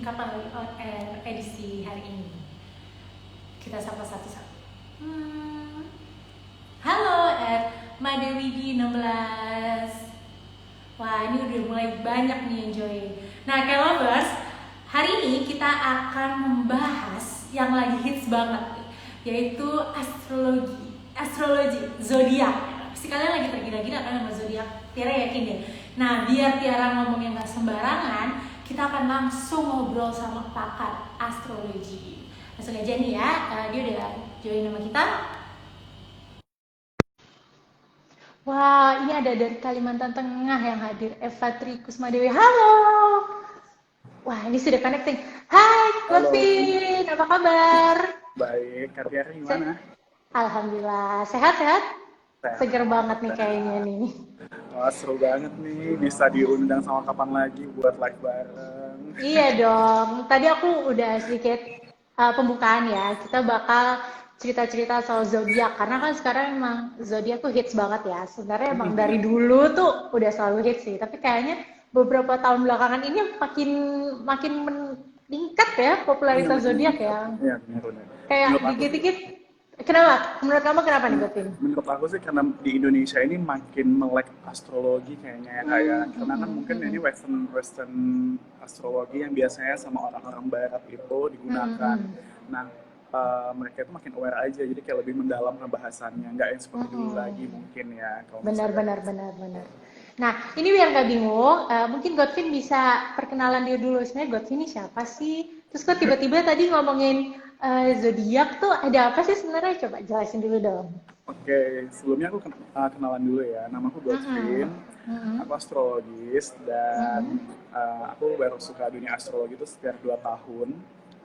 Kapal on Air edisi hari ini. Kita sapa satu-satu. Halo Madewi di 16. Wah, ini udah mulai banyak nih yang join. Nah, Lovers, hari ini kita akan membahas yang lagi hits banget nih, yaitu astrologi zodiak. Pasti kalian lagi tergila-gila kan sama zodiak. Tiara yakin deh. Nah, biar Tiara ngomong yang gak sembarangan, kita akan langsung ngobrol sama pakar astrologi. Langsung aja nih ya, dia udah join sama kita. Wah, ini ada dari Kalimantan Tengah yang hadir, Eva Tri Kusmadewi. Halo. Wah, ini sudah connecting. Hai, Gotvin, apa kabar? Baik, Kak gimana? Alhamdulillah, sehat-sehat? Sehat. Seger banget nih kayaknya nih. Wah, seru banget nih, bisa diundang sama kapan lagi buat live bareng. Iya dong, tadi aku udah sedikit pembukaan ya. Kita bakal cerita-cerita soal zodiak karena kan sekarang emang zodiak tuh hits banget ya. Sebenarnya emang dari dulu tuh udah selalu hits sih, tapi kayaknya beberapa tahun belakangan ini makin makin meningkat ya Iya, popularitas makin zodiak meningkat. ya. Iya, benar-benar. Kayak Menurut aku sih, dikit-dikit. Kenapa? Menurut kamu kenapa nih, Gotin? menurut aku sih karena di Indonesia ini makin melek astrologi kayaknya ya kayak karena kan mungkin ini western astrologi yang biasanya sama orang-orang barat itu digunakan. Nah, mereka itu makin aware aja jadi kayak lebih mendalam pembahasannya nggak yang seperti dulu lagi mungkin ya kalau Benar, misalnya benar, benar, benar. Nah, ini biar nggak bingung, mungkin Godvin bisa perkenalan diri dulu. Sebenarnya Godvin ini siapa sih? Terus kok tiba-tiba tadi ngomongin zodiak tuh ada apa sih sebenarnya? Coba jelasin dulu dong. Oke, sebelumnya aku kenalan dulu ya. Nama aku Godvin, aku astrologis dan aku baru suka dunia astrologi itu sekitar 2 tahun.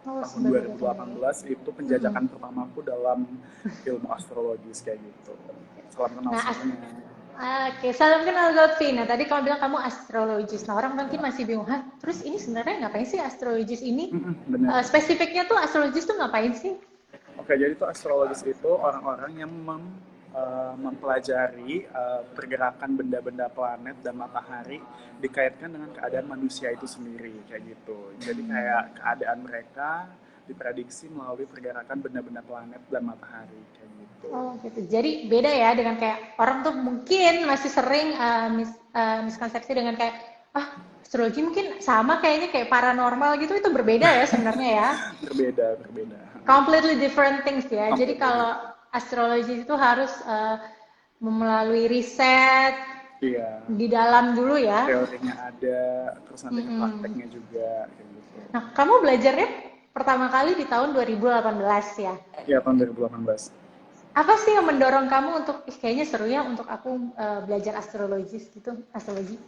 Oh, Tahun sebagai Godvin. 2018 itu penjajakan pertamaku dalam ilmu astrologis kayak gitu. Salam kenal Nah, semuanya. oke, salam kenal Godvin. Nah, tadi kamu bilang kamu astrologis. Nah, orang mungkin masih bingung, hah? Terus ini sebenarnya ngapain sih astrologis ini? Bener. Spesifiknya tuh astrologis tuh ngapain sih? Oke, jadi tuh astrologis itu orang-orang yang mempelajari pergerakan benda-benda planet dan matahari dikaitkan dengan keadaan manusia itu sendiri kayak gitu. Jadi kayak keadaan mereka diprediksi melalui pergerakan benda-benda planet dan matahari kayak gitu. Oh gitu. Jadi beda ya dengan kayak orang tuh mungkin masih sering miskonsepsi dengan kayak astrologi mungkin sama kayaknya kayak paranormal gitu itu berbeda ya sebenarnya ya. Berbeda. Completely different things ya. Jadi Completely. kalau astrologi itu harus melalui riset Iya, di dalam dulu ya. teorinya ada, terus nanti ke prakteknya juga kayak gitu. Nah, kamu belajarnya pertama kali di tahun 2018 ya. Iya, tahun 2018. Apa sih yang mendorong kamu untuk kayaknya seru ya untuk aku belajar astrologis gitu, astrologi?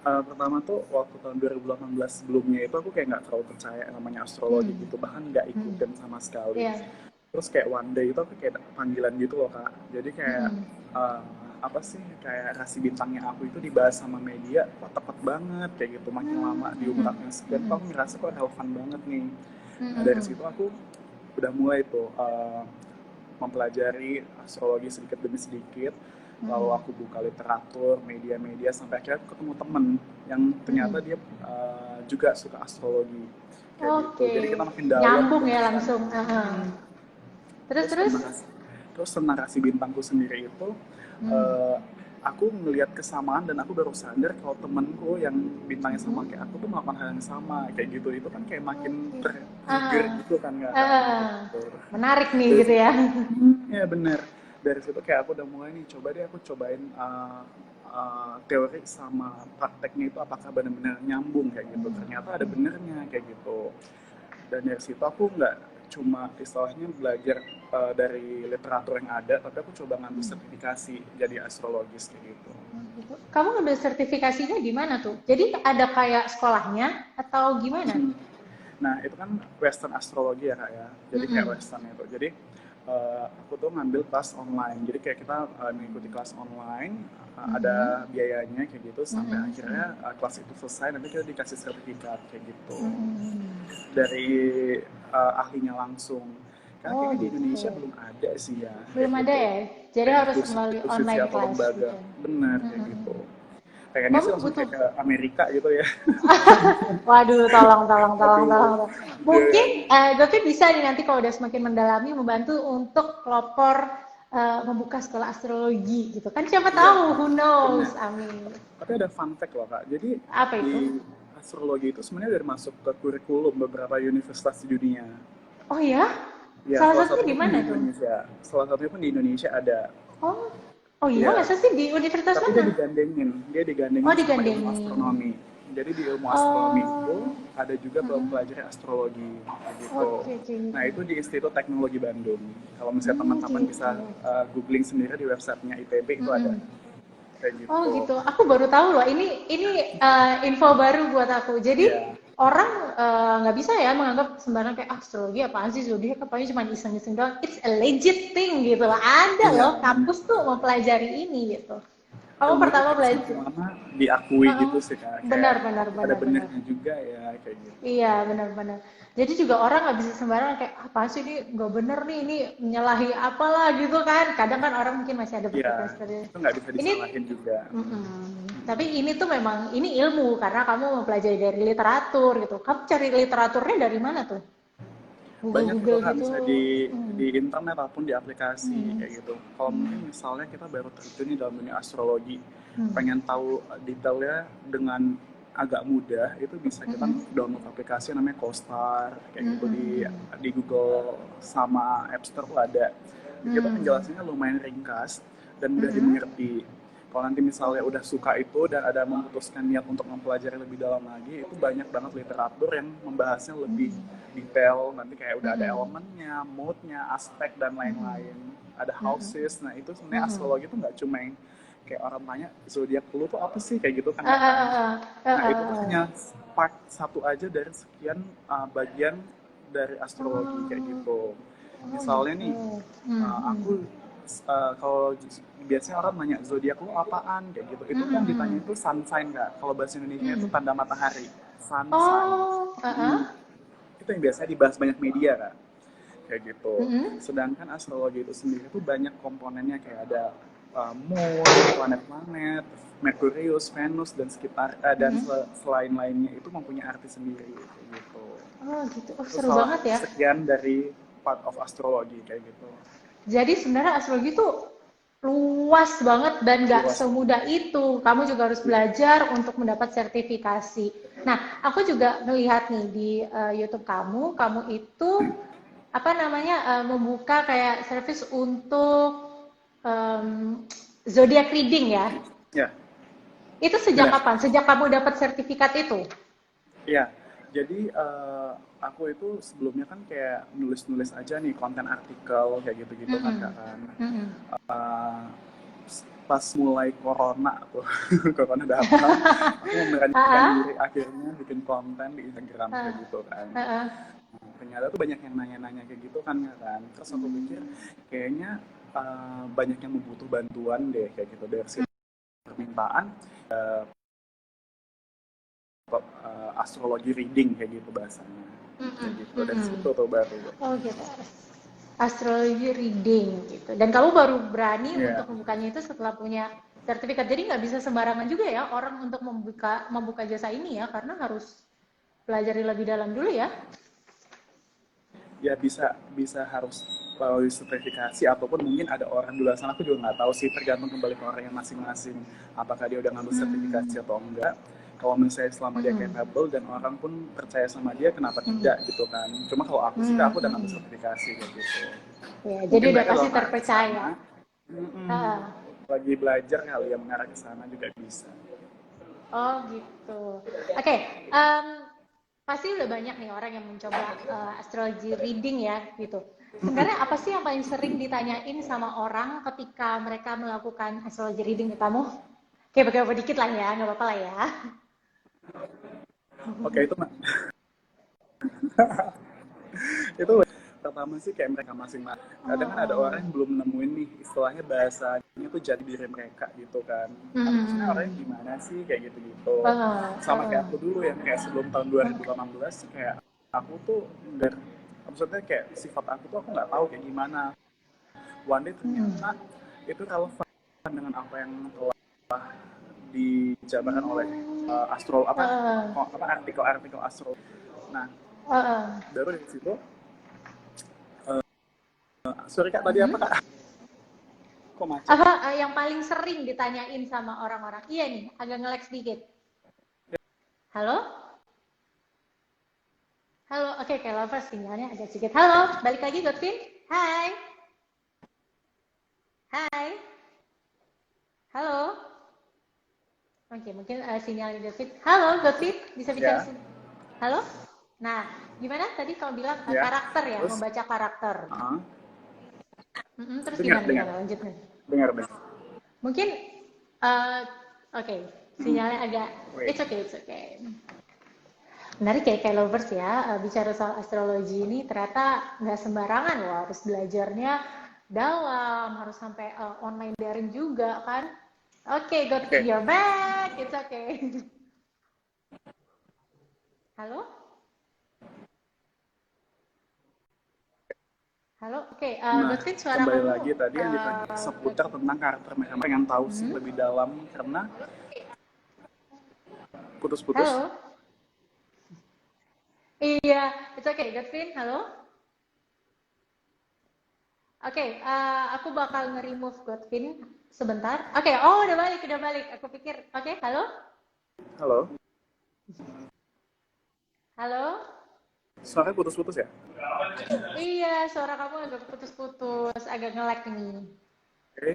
Pertama tuh waktu tahun 2018 sebelumnya itu aku kayak nggak terlalu percaya namanya astrologi gitu, bahkan nggak ikutin sama sekali. Iya. Terus kayak one day itu aku kayak panggilan gitu loh Kak. Jadi kayak apa sih kayak rasi bintangnya aku itu dibahas sama media, wah tepat banget kayak gitu. Makin lama di umurnya sekian, tuh aku ngerasa kok relevan banget nih. Nah dari situ aku udah mulai tuh mempelajari astrologi sedikit demi sedikit. Lalu aku buka literatur, media-media sampai akhirnya ketemu temen yang ternyata dia juga suka astrologi kayak gitu. Oke. Jadi kita makin dalam Nyambung ya pembahasannya. langsung. Terus Terus terus? tentang rasi bintangku sendiri itu aku ngelihat kesamaan dan aku baru sadar kalau temenku yang bintangnya sama kayak aku tuh melakukan hal yang sama kayak gitu. Itu kan kayak makin trigger gitu kan nggak Kak? Gitu. Menarik nih Dari gitu ya. ya bener. Dari situ kayak aku udah mulai nih, coba deh aku cobain teori sama prakteknya itu apakah benar-benar nyambung kayak gitu. Ternyata ada benernya kayak gitu. Dan dari situ aku nggak cuma istilahnya belajar dari literatur yang ada, tapi aku coba ngambil sertifikasi jadi astrologis kayak gitu. Kamu ngambil sertifikasinya di mana tuh? Jadi ada kayak sekolahnya atau gimana? Nah, itu kan Western astrologi ya Kak ya. Jadi kayak Western itu. Jadi aku tuh ngambil kelas online. Jadi kayak kita mengikuti kelas online, ada biayanya kayak gitu sampai akhirnya kelas itu selesai nanti kita dikasih sertifikat kayak gitu. Dari ahlinya langsung. Karena Oh kayaknya di Indonesia gitu. belum ada sih ya kayak Belum ada gitu. ya? Jadi Kayak harus melalui institusi online atau class lembaga. gitu. Benar kayak gitu. pengennya sih Kamu langsung butuh. kayak ke Amerika gitu ya. Waduh, tolong. Aduh, Mungkin dia Govi bisa nih nanti kalau udah semakin mendalami membantu untuk pelopor membuka sekolah astrologi gitu kan, siapa iya tahu, who knows, benar. amin. Tapi ada fun fact loh Kak. Jadi Apa itu? di astrologi itu sebenarnya udah masuk ke kurikulum beberapa universitas di dunia. Oh ya? Ya, Salah salah satunya satunya di pun di mana tuh? Indonesia. Salah satunya pun di Indonesia ada. Oh, oh iya, Ya, masa sih di universitas tapi mana? dia Oh, digandengin sama ilmu digandengin. astronomi. Jadi di ilmu astronomi itu Oh, ada juga mm-mm. mempelajari astrologi gitu. Oke, oke. Nah itu di Institut Teknologi Bandung. Kalau misalnya teman-teman Gitu. bisa googling sendiri di websitenya ITB itu ada Mm-mm. kayak Oh gitu. gitu. Aku baru tahu loh. Ini info baru buat aku. Jadi Ya, orang nggak bisa ya menganggap sembarang kayak astrologi apaan sih, zodiak apanya cuma iseng-iseng doang. It's a legit thing gitu loh. Ada iya loh benar. kampus tuh mempelajari ini gitu. Kamu Ilmu itu pertama kayak belajar. semua diakui Heeh. gitu sih Kak. Kayak Benar, benar, ada benar, benar. benernya juga ya kayak gitu. Iya, benar-benar. Jadi juga orang nggak bisa sembarangan kayak apa sih ini nggak bener nih, ini menyalahi apalah gitu kan. Kadang kan orang mungkin masih ada Iya, berpikiran seperti itu. itu nggak bisa Ini, disalahin juga. tapi ini tuh memang ini ilmu karena kamu mempelajari dari literatur gitu. Kamu cari literaturnya dari mana tuh? Banyak itu Google Kak, gitu. bisa Hmm. di internet ataupun di aplikasi Hmm. kayak gitu. Kalau mungkin misalnya kita baru terjun nih dalam dunia astrologi, Hmm. pengen tahu detailnya dengan agak mudah, itu bisa kita Hmm. download aplikasi namanya CoStar kayak Hmm. gitu Hmm. di Google sama App Store tuh ada. Kita Hmm. penjelasannya lumayan ringkas dan mudah Hmm. dimengerti. Kalau nanti misalnya Oh. udah suka itu dan ada memutuskan niat untuk mempelajari lebih dalam lagi, itu banyak banget literatur yang membahasnya lebih Hmm. detail. Nanti kayak udah ada Hmm. elemennya, moodnya, aspek dan lain-lain. Ada Hmm. houses. Nah itu sebenarnya Hmm. astrologi itu nggak cuma yang kayak orang tanya zodiak lu tuh apa sih kayak gitu kan Ah, nggak ah, kan. ah, ah, Nah ah, itu tuh ah. hanya part satu aja dari sekian bagian dari astrologi kayak Oh, gitu. oh Misalnya gitu. nih, aku kalau biasanya orang nanya zodiak lu apaan kayak gitu, itu kan ditanya itu sun sign nggak? Kalau bahasa Indonesia itu tanda matahari, sun sign. Oh, Mm, itu yang biasanya dibahas banyak media kan, kayak gitu. Sedangkan astrologi itu sendiri tuh banyak komponennya kayak ada moon, planet-planet, Merkurius, Venus dan sekitar dan selain lainnya itu mempunyai arti sendiri kayak gitu. oh gitu. Oh Itu seru salah banget ya. sekian dari part of astrologi kayak gitu. Jadi sebenarnya astrologi itu luas banget dan nggak Luas. semudah itu. Kamu juga harus Iya. belajar untuk mendapat sertifikasi. Nah, aku juga melihat nih di YouTube kamu itu apa namanya membuka kayak service untuk em, zodiac reading ya. Ya, Itu sejak benar. kapan? Sejak kamu dapat sertifikat itu? Iya, jadi aku itu sebelumnya kan kayak nulis-nulis aja nih konten artikel kayak gitu-gitu kan Kak Mm-mm. kan. Mm-mm. Eh, Pas mulai corona tuh, corona datang, aku memberanikan Ah, diri akhirnya bikin konten di Instagram kayak ah, gitu kan. ah, ah. Nah, ternyata tuh banyak yang nanya-nanya kayak gitu kan Kak kan. Terus aku pikir kayaknya banyak yang membutuh bantuan deh kayak gitu dari sisi permintaan astrologi reading kayak gitu bahasanya Mm-mm. kayak gitu dari Mm-mm. situ tuh baru Oh gitu. Astrologi reading gitu. Dan kamu baru berani ya untuk membukanya itu setelah punya sertifikat. Jadi nggak bisa sembarangan juga ya orang untuk membuka jasa ini ya, karena harus pelajari lebih dalam dulu ya. ya bisa bisa harus melalui sertifikasi ataupun mungkin ada orang di luar sana aku juga nggak tahu sih tergantung kembali ke orang yang masing-masing apakah dia udah ngambil sertifikasi atau enggak kalau misalnya selama dia Mm-mm. capable dan orang pun percaya sama dia kenapa Mm-mm. tidak gitu kan cuma kalau aku sih Mm-mm. aku udah ngambil Mm-mm. sertifikasi kayak gitu Ya, jadi mungkin udah mereka pasti kalau ngarah ke terpercaya. sana mm-mm, Ah. lagi belajar kali ya mengarah ke sana juga bisa. Oh gitu. Oke, pasti udah banyak nih orang yang mencoba astrology reading ya gitu. Sebenarnya apa sih yang paling sering ditanyain sama orang ketika mereka melakukan astrology reading ke kamu? Kayak beberapa dikit lah ya, nggak apa-apa lah ya. Oke itu itu pertama sih kayak mereka masing-masing kadang kan ada orang Oh, yang belum nemuin nih istilahnya bahasanya tuh jadi diri mereka gitu kan aku tuh sebenarnya orangnya hmm, gimana sih kayak gitu-gitu sama kayak aku uh, dulu yang kayak sebelum tahun 2018 kayak aku tuh dari maksudnya kayak sifat aku tuh aku nggak tahu kayak gimana one day ternyata itu relevan dengan apa yang telah dijabarkan oleh astro Heeh. artikel-artikel astro. Nah, Heeh. baru dari situ, sorry Kak, tadi apa Mhm. Kak? Kok macet? Yang paling sering ditanyain sama orang-orang. Iya nih, agak nge-lag sedikit. Halo? Halo, oke, kayak lovers sinyalnya agak sedikit. Halo, balik lagi Godvin. Hai, hai, halo. Oke, mungkin sinyalnya Godvin. Halo, Godvin, bisa bicara Ya, sini. Halo? Nah, gimana tadi kamu bilang ya. karakter ya, Terus, membaca karakter. Terus dengar, gimana, dengar, gimana, lanjut nih. dengar, dengar. Mungkin, eh, oke, sinyalnya agak, Wait. it's okay. Menarik ya, kayak lovers ya, bicara soal astrologi ini ternyata nggak sembarangan loh, harus belajarnya dalam, harus sampai online daring juga kan. Oke, Godwin, Oke. you're back, it's okay. Halo? Halo, oke, Nah, Godwin suara kembali kamu, lagi tadi yang ditanya seputar tentang karakter mereka. Pengen tahu sih hmm? lebih dalam karena putus-putus. Halo? Iya, it's okay, Godwin, halo? Oke, aku bakal nge-remove Godwin sebentar. Oke, oh udah balik, udah balik. Aku pikir, oke, halo? Halo, Halo? suaranya putus-putus ya? Iya, suara kamu agak putus-putus, agak nge-lag nih. Oke,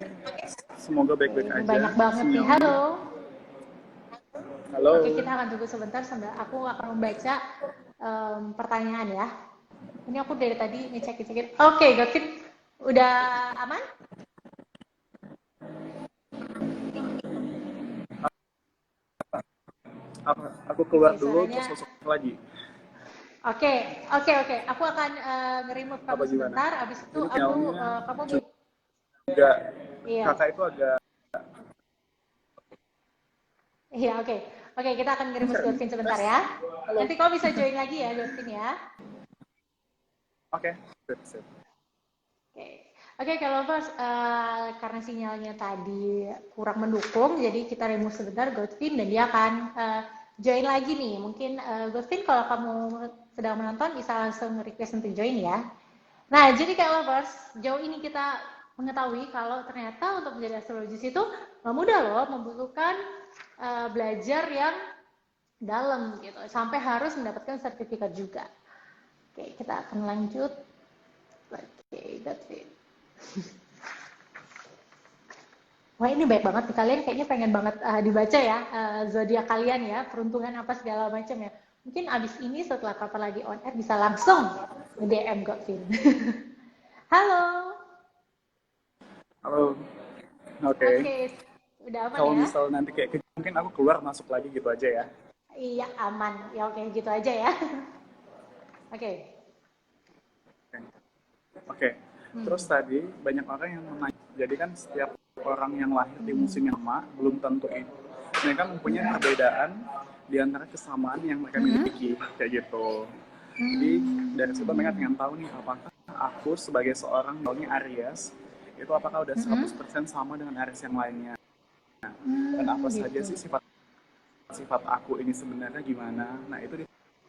semoga Oke, baik-baik ini aja banyak banget nih. sinyalnya. Halo. Oke, Halo, kita akan tunggu sebentar sambil aku akan membaca pertanyaan ya. Ini aku dari tadi ngecek-ngecekin. Oke, Gavin, udah aman? aku keluar Oke, dulu suaranya. terus masuk lagi. Oke, oke. Aku akan nge-remove kamu Apa gimana? sebentar. Abis itu Ini aku, sinyalnya kamu, juga, iya, kakak itu agak iya, oke. Oke, kita akan nge-remove lancar nih. Gavin sebentar Tes. ya. Halo. Nanti kamu bisa join lagi ya, Gavin ya. Oke, sip, sip. Oke, oke kalau Lovers, karena sinyalnya tadi kurang mendukung, jadi kita remove sebentar Godvin dan dia akan join lagi nih. Mungkin Godvin kalau kamu sedang menonton bisa langsung request untuk join ya. Nah, jadi kayak Lovers, jauh ini kita mengetahui kalau ternyata untuk menjadi astrologis itu nggak mudah loh, membutuhkan belajar yang dalam gitu, sampai harus mendapatkan sertifikat juga. Oke, kita akan lanjut. Oke, Godvin. Wah ini baik banget nih, kalian kayaknya pengen banget dibaca ya, zodiak kalian ya, peruntungan apa segala macam ya. Mungkin abis ini setelah kapan lagi on air bisa langsung nge-DM Godvin. Halo, Halo, oke. oke, udah aman Kalau ya? misal nanti kayak mungkin aku keluar masuk lagi gitu aja ya. Iya aman, ya oke gitu aja ya. Oke. Oke. Terus Hmm. tadi banyak orang yang menanya, jadi kan setiap orang yang lahir di musim yang sama belum tentu itu mereka mempunyai perbedaan di antara kesamaan yang mereka Hmm. miliki kayak gitu. Jadi dari situ mereka Hmm. pengen tahu nih apakah aku sebagai seorang misalnya Aries itu apakah udah Hmm. 100% sama dengan Aries yang lainnya dan Hmm. apa saja Gitu. sih sifat aku ini sebenarnya gimana. Nah itu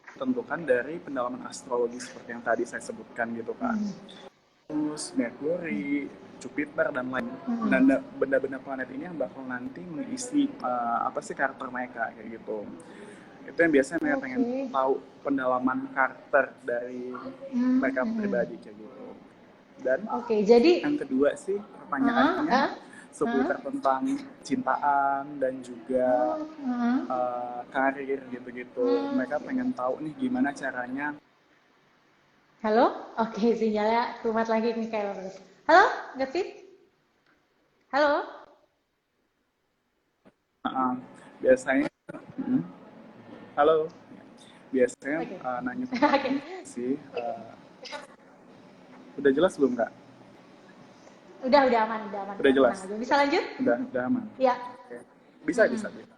ditentukan dari pendalaman astrologi seperti yang tadi saya sebutkan gitu kan. Hmm. Venus, Mercury, Jupiter dan lain Hmm. dan benda-benda planet ini yang bakal nanti mengisi apa sih karakter mereka kayak gitu. Itu yang biasanya mereka pengen Oke. tahu pendalaman karakter dari mereka Hmm. pribadi kayak gitu. Dan Oke, jadi yang kedua sih uh, pertanyaannya uh, uh, seputar tentang cintaan dan juga oh, karir gitu-gitu. hmm. Mereka pengen tahu nih gimana caranya. Halo? Oke, sinyalnya kumat lagi nih kayak terus. Halo, Gavin? Halo? uh, biasanya halo, biasanya Oke. nanya tentang Oke. ini sih. Udah jelas belum kak? Udah aman Udah kok. Tenang jelas? aja. Bisa lanjut? Udah aman. Iya. Oke. Bisa Mm-mm. bisa bisa.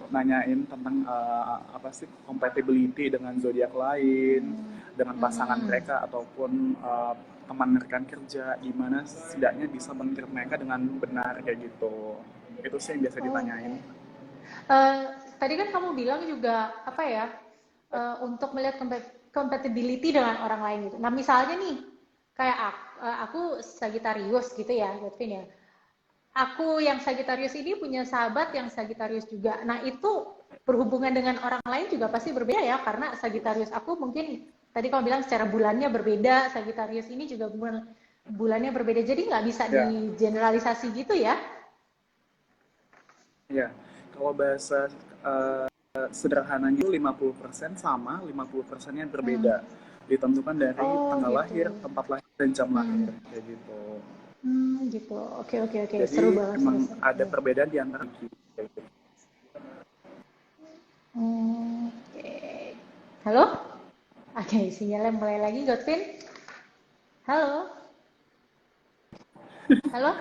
Nanyain tentang apa sih compatibility dengan zodiak lain, dengan pasangan Mm-mm. mereka ataupun teman rekan kerja, gimana setidaknya bisa mengejar mereka dengan benar kayak gitu. Itu sih yang biasa Oke. ditanyain. Eh, tadi kan kamu bilang juga apa ya, untuk melihat compatibility dengan orang lain gitu. Nah misalnya nih kayak aku Sagittarius gitu ya, Godvin ya. Aku yang Sagittarius ini punya sahabat yang Sagittarius juga. Nah itu berhubungan dengan orang lain juga pasti berbeda ya, karena Sagittarius aku mungkin tadi kamu bilang secara bulannya berbeda, Sagittarius ini juga bulannya berbeda. Jadi nggak bisa Ya, digeneralisasi gitu ya. ya. Kalau bahasa sederhananya itu 50% sama, 50%-nya Hmm. berbeda. Ditentukan dari Oh tanggal gitu. lahir, tempat lahir, dan jam Hmm. lahir, kayak gitu. Gitu. Oke, oke, oke. Seru Jadi banget, seru, emang seru. ada Iya. perbedaan di antara kayak gitu. Oke. Halo? Oke, sinyalnya mulai lagi, Godvin. Halo? Halo?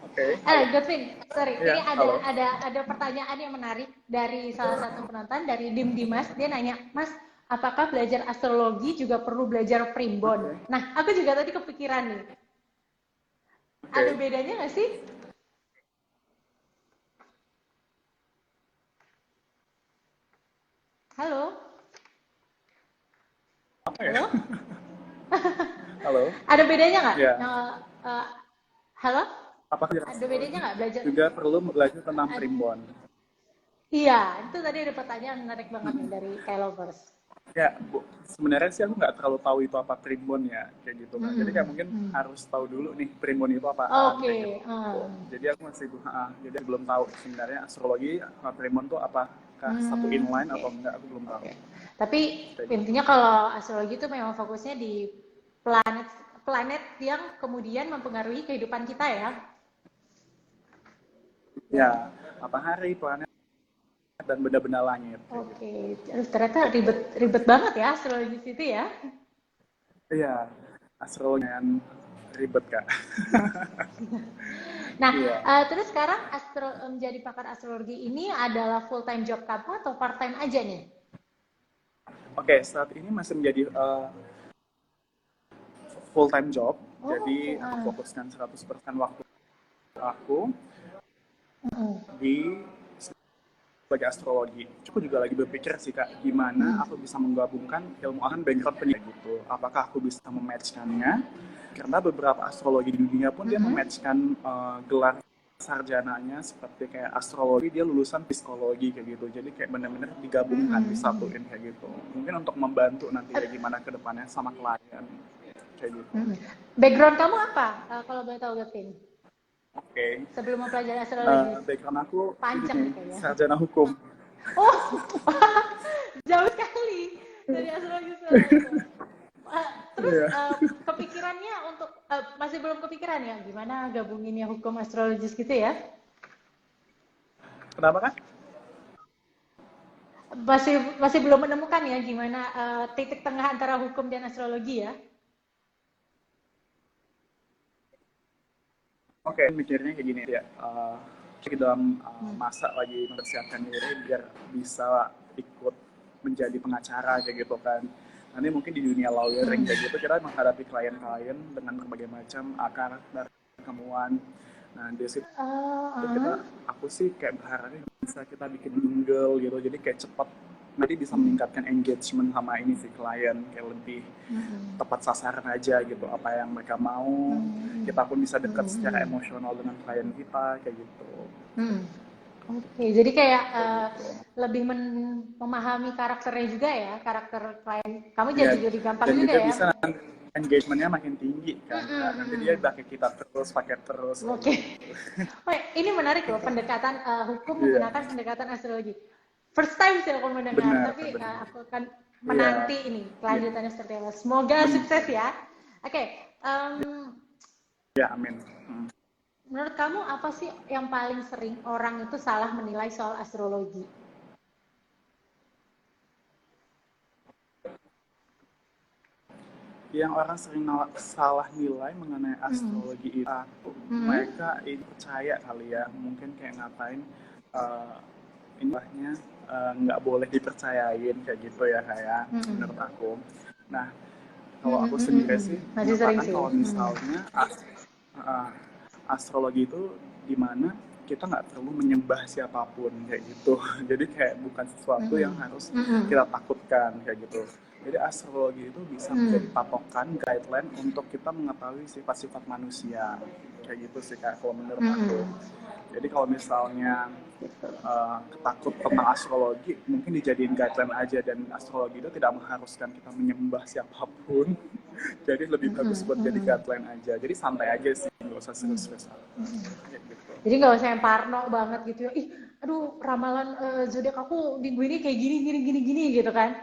Oke, halo. Godvin, sorry. Ini Iya, halo. ada pertanyaan yang menarik dari salah satu penonton, dari Dim Dimas. Dia nanya, Mas, apakah belajar astrologi juga perlu belajar primbon? Oke, Nah, aku juga tadi kepikiran nih. Ada oke. bedanya nggak sih? Halo? Apa ya? Halo? Halo. Ada bedanya nggak? Ya, Uh, halo? apakah Ada bedanya astrologi nggak belajar? juga perlu belajar tentang primbon? Iya, itu tadi ada pertanyaan menarik banget nih dari Kylovers. Ya, sebenarnya sih aku nggak terlalu tahu itu apa primbon ya, kayak gitu kan. Jadi kayak Mm-mm. mungkin Mm. harus tahu dulu nih primbon itu apaan, kayak Oke, gitu. Jadi aku masih jadi belum tahu sebenarnya astrologi primbon itu apakah satu inline oke, atau enggak, aku belum tahu. oke. Tapi Kayak gitu. intinya kalau astrologi itu memang fokusnya di planet planet yang kemudian mempengaruhi kehidupan kita ya. Ya, matahari, planet, dan benda-benda langit, kayak gitu. Oke, ternyata ribet ribet banget ya astrologi itu ya. Iya, astrologi yang ribet, Kak. Nah, Iya. terus sekarang menjadi pakar astrologi ini adalah full time job kamu atau part time aja nih? Oke, saat ini masih menjadi full time job. Oh, oke. Jadi aku fokuskan 100% waktu aku Mm, di sebagai astrologi. Aku juga lagi berpikir sih Kak, gimana mm, aku bisa menggabungkan ilmu akan background pendidikan gitu. Apakah aku bisa mematchkannya? Karena beberapa astrologi di dunia pun dia mm, mematchkan gelar sarjananya seperti kayak astrologi dia lulusan psikologi kayak gitu. Jadi kayak benar-benar digabungkan, mm. disatuin kayak gitu. Mungkin untuk membantu nanti ya gimana ke depannya sama klien kayak gitu. Background kamu apa? Kalau boleh tahu, Gavin? Oke. Sebelum mempelajari astrologi, Background aku panjang nih ini kayaknya. sarjana hukum. Oh, jauh sekali dari astrologi segala macam. Terus Iya. kepikirannya untuk masih belum kepikiran ya gimana gabunginnya hukum astrologis gitu ya? Kenapa kan? Masih masih belum menemukan ya gimana titik tengah antara hukum dan astrologi ya? Oke, mikirnya kayak gini ya. Kita dalam Hmm. masa lagi mempersiapkan diri biar bisa ikut menjadi pengacara kayak gitu kan. Nanti mungkin di dunia lawyering Hmm. kayak gitu kita menghadapi klien-klien dengan berbagai macam akar dan kemuan. Nah, di situ kita, aku sih kayak berharapnya bisa kita bikin jingle gitu, jadi kayak cepat nanti bisa meningkatkan engagement sama ini sih klien, kayak lebih Hmm. tepat sasaran aja gitu apa yang mereka mau, Hmm. kita pun bisa dekat secara Hmm. emosional dengan klien kita kayak gitu. Hmm. Oke, jadi kayak Kayak gitu. lebih memahami karakternya juga ya, karakter klien. Kamu Ya, jadi gampang dan juga juga ya. bisa engagementnya makin tinggi kan, nanti dia Mm-mm. pakai terus kayak Oke. gitu. Oh, ini menarik loh pendekatan hukum Iya, menggunakan pendekatan astrologi. First time sih aku mendengar, benar tapi benar. aku akan Iya, menanti ini iya, kelanjutannya seperti apa. Semoga benar. sukses ya. Oke, Ya, amin. menurut kamu apa sih yang paling sering orang itu salah menilai soal astrologi? Yang orang sering salah nilai mengenai Hmm. astrologi itu, Hmm. mereka ini percaya kali ya, mungkin kayak ngapain uh, indahnya nggak boleh dipercayain kayak gitu ya, kayak Hmm. menurut aku. Nah, Hmm. kalau aku Hmm. sendiri Hmm. sih Masih sering mengatakan sih. kalau Hmm. misalnya uh, astrologi itu di mana kita nggak perlu menyembah siapapun kayak gitu. Jadi kayak bukan sesuatu yang harus Mm-mm. kita takutkan kayak gitu. Jadi astrologi itu bisa menjadi Mm. patokan, guideline untuk kita mengetahui sifat-sifat manusia kayak gitu sih Kak, kalau menurut aku. Mm-mm. Jadi kalau misalnya takut tentang astrologi, mungkin dijadiin guideline aja, dan astrologi itu tidak mengharuskan kita menyembah siapapun. Jadi lebih bagus Mm-mm. buat jadi Mm-mm. guideline aja. Jadi santai aja sih, nggak usah serius-serius kayak gitu. Jadi nggak usah yang parno banget gitu ya. Ih, aduh ramalan zodiak aku minggu ini kayak gini gini gini gini gitu kan.